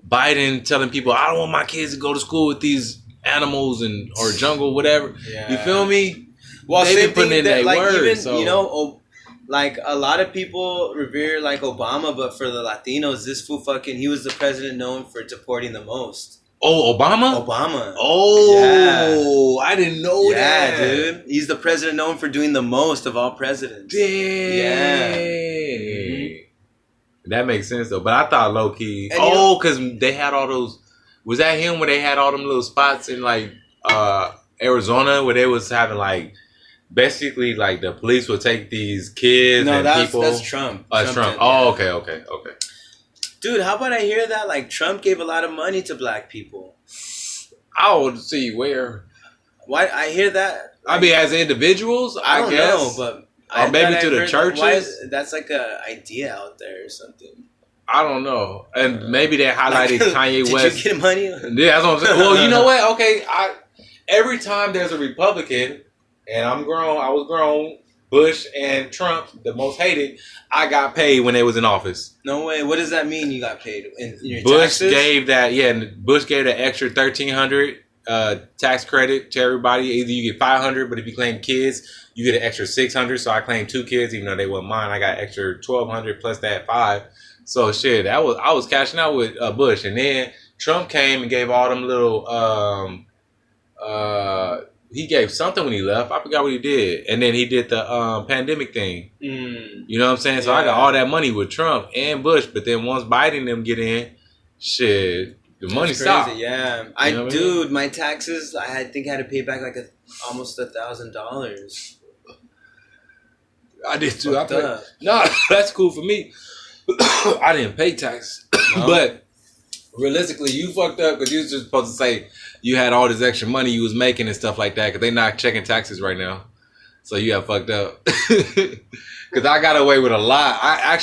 Biden telling people, "I don't want my kids to go to school with these animals or jungle, whatever." Yeah. You feel me? Well, they've been putting in their word. Even, so. You know, like a lot of people revere like Obama, but for the Latinos, this fool he was the president known for deporting the most. Oh, Obama? Obama. Oh, yeah. I didn't know that. Yeah, dude. He's the president known for doing the most of all presidents. Damn. Yeah. Mm-hmm. That makes sense, though. But I thought low-key... because they had all those... Was that him where they had all them little spots in, like, Arizona where they was having, like... Basically, like, the police would take these kids people... No, that's Trump. Trump. Oh, okay. Dude, how about I hear that? Like, Trump gave a lot of money to black people. I would see where. Why? I hear that. Like, I mean, as individuals, I don't guess. Know, but... Or maybe to the churches? That's like an idea out there or something. I don't know. And maybe they highlighted Kanye West. Did you get money? Yeah, that's what I'm saying. Well, you know what? Okay, every time there's a Republican... And I was grown, Bush and Trump, the most hated, I got paid when they was in office. No way. What does that mean you got paid? In your Bush taxes? gave that, and Bush gave the extra $1,300 tax credit to everybody. Either you get $500, but if you claim kids, you get an extra $600. So I claimed 2 kids, even though they weren't mine. I got extra $1,200 plus that 5. So shit, I was cashing out with Bush. And then Trump came and gave all them little... he gave something when he left. I forgot what he did. And then he did the pandemic thing. You know what I'm saying? So I got all that money with Trump and Bush. But then once Biden them get in, shit, the money stopped. Yeah. My taxes, I think I had to pay back like almost $1,000. I did too. No, that's cool for me. I didn't pay tax. No. But realistically, you fucked up because you was just supposed to say you had all this extra money you was making and stuff like that because they not checking taxes right now. So you got fucked up. Because I got away with a lot. I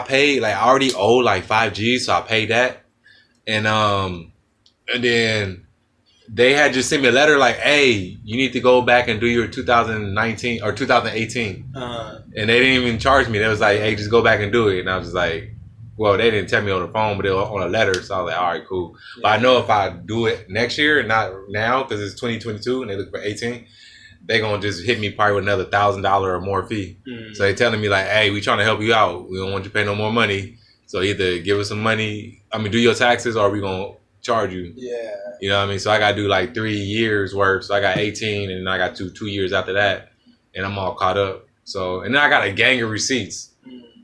paid, like, I already owed like 5G, so I paid that. And then they had just sent me a letter like, hey, you need to go back and do your 2019 or 2018. And they didn't even charge me. They was like, hey, just go back and do it. And I was just like, well, they didn't tell me on the phone, but they were on a letter. So I was like, all right, cool. Yeah. But I know if I do it next year, not now, because it's 2022 and they look for 18, they going to just hit me probably with another $1,000 or more fee. So they telling me like, hey, we trying to help you out. We don't want you to pay no more money. So either give us some money, do your taxes, or we going to charge you. Yeah. You know what I mean? So I got to do like 3 years worth. So I got 18 and I got two years after that. And I'm all caught up. So, and then I got a gang of receipts.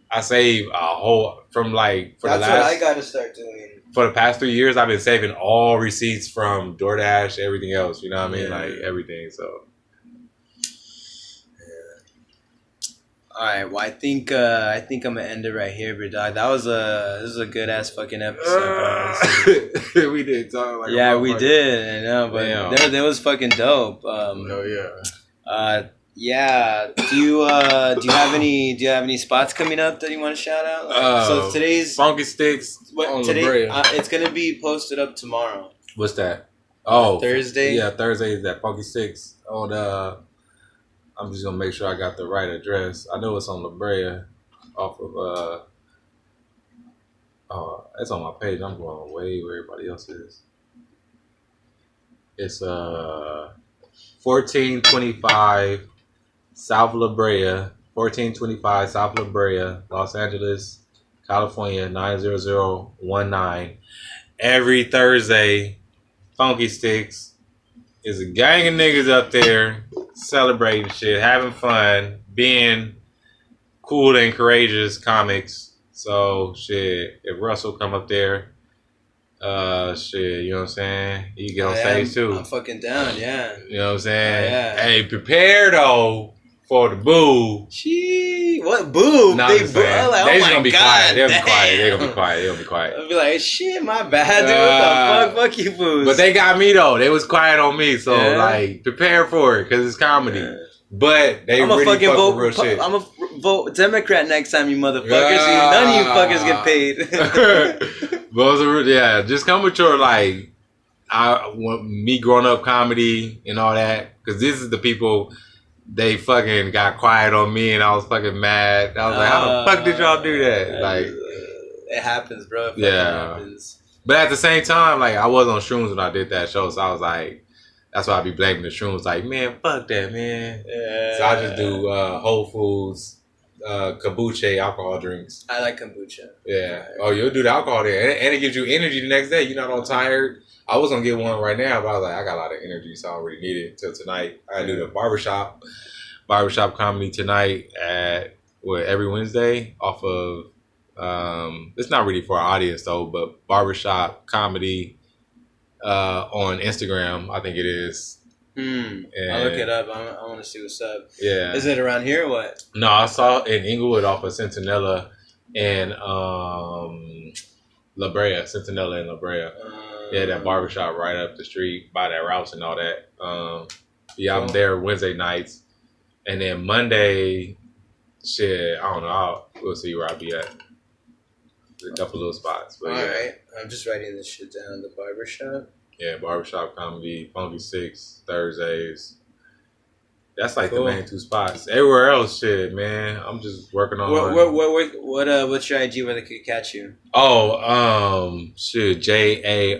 I save a whole, from like, That's what I got to start doing. For the past 3 years, I've been saving all receipts from DoorDash, everything else. You know what I mean? Like everything. So. All right, well, I think I'm gonna end it right here, but dog, this was a good ass fucking episode. We did talk like we did, I know, but that was fucking dope. Yeah. Do you have any spots coming up that you want to shout out? So today's Funky Sticks on today. It's gonna be posted up tomorrow. What's that? Oh, Thursday. Yeah, Thursday is that Funky Sticks on I'm just gonna make sure I got the right address. I know it's on La Brea, off of it's on my page. I'm going way where everybody else is. It's 1425 South La Brea, 1425 South La Brea, Los Angeles, California 90019. Every Thursday, Funky Sticks is a gang of niggas up there celebrating shit, having fun, being cool and courageous comics. So shit, if Russell come up there, shit, you know what I'm saying? You get on stage too. I'm fucking down, yeah. You know what I'm saying? Hey, prepare though for the boo. Gee, what boo? Nah, Big boo. Like, they just gonna be quiet. They'll be quiet. They're gonna be quiet. I'll be like, shit, my bad, dude. What the fuck? Fuck you, boos. But they got me though. They was quiet on me. So like, prepare for it because it's comedy. Yeah. But they really fucking vote real shit. I'm gonna vote Democrat next time, you motherfuckers. None of you fuckers get paid. Just come with your like, I want me growing up comedy and all that, because this is the people. They fucking got quiet on me and I was fucking mad. I was like, how the fuck did y'all do that? Like, it happens, bro. It happens. But at the same time, like, I was on shrooms when I did that show, so I was like, that's why I be blaming the shrooms. Like, man, fuck that, man. Yeah. So I just do Whole Foods, kombucha, alcohol drinks. I like kombucha. Yeah. Oh, you'll do the alcohol there. And it gives you energy the next day. You're not all tired. I was going to get one right now, but I was like, I got a lot of energy, so I don't really need it until tonight. I do the barbershop comedy tonight at, every Wednesday off of, it's not really for our audience though, but barbershop comedy on Instagram, I think it is. I'll look it up. I want to see what's up. Yeah. Is it around here or what? No, I saw it in Inglewood off of Centinela and La Brea, Centinela and La Brea. That barbershop right up the street by that Rouse and all that. I'm there Wednesday nights. And then Monday, shit, I don't know. We'll see where I'll be at. There's a couple little spots. But Alright. I'm just writing this shit down. The barbershop. Yeah, barbershop comedy, Funky Six, Thursdays. That's like the main two spots. Everywhere else, shit, man. I'm just working on. What's your IG where they could catch you? Shit, JARREDBUTT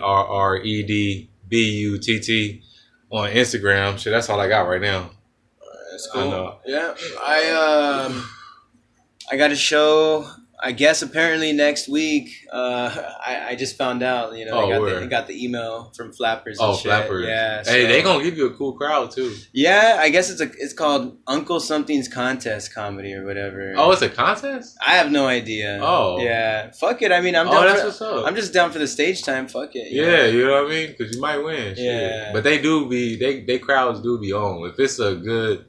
on Instagram. Shit, that's all I got right now. That's cool. Yeah, I got a show. I guess apparently next week. I just found out. You know, I got the email from Flappers. And shit. Flappers. Yeah. Hey, they gonna give you a cool crowd too. Yeah, I guess it's called Uncle Something's Contest Comedy or whatever. Oh, it's a contest? I have no idea. Oh. Yeah. Fuck it. I mean, what's up. I'm just down for the stage time. Fuck it. Yeah, you know what I mean? Because you might win. Yeah. Shit. But they crowds do be on. If it's a good,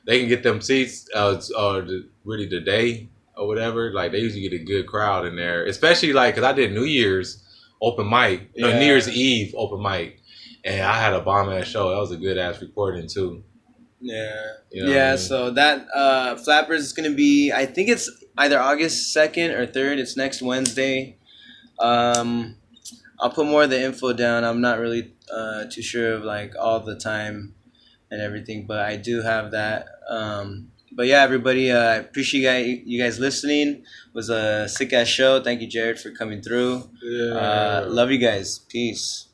they can get them seats. Really the day. Or whatever, like they usually get a good crowd in there, especially like because I did New Year's open mic, New Year's Eve open mic, and I had a bomb ass show. That was a good ass recording too. Yeah. You know yeah, I mean? So that Flappers is going to be, I think it's either August 2nd or 3rd. It's next Wednesday. I'll put more of the info down. I'm not really too sure of like all the time and everything, but I do have that. But yeah, everybody, I appreciate you guys listening. It was a sick ass show. Thank you, Jared, for coming through. Yeah. Love you guys. Peace.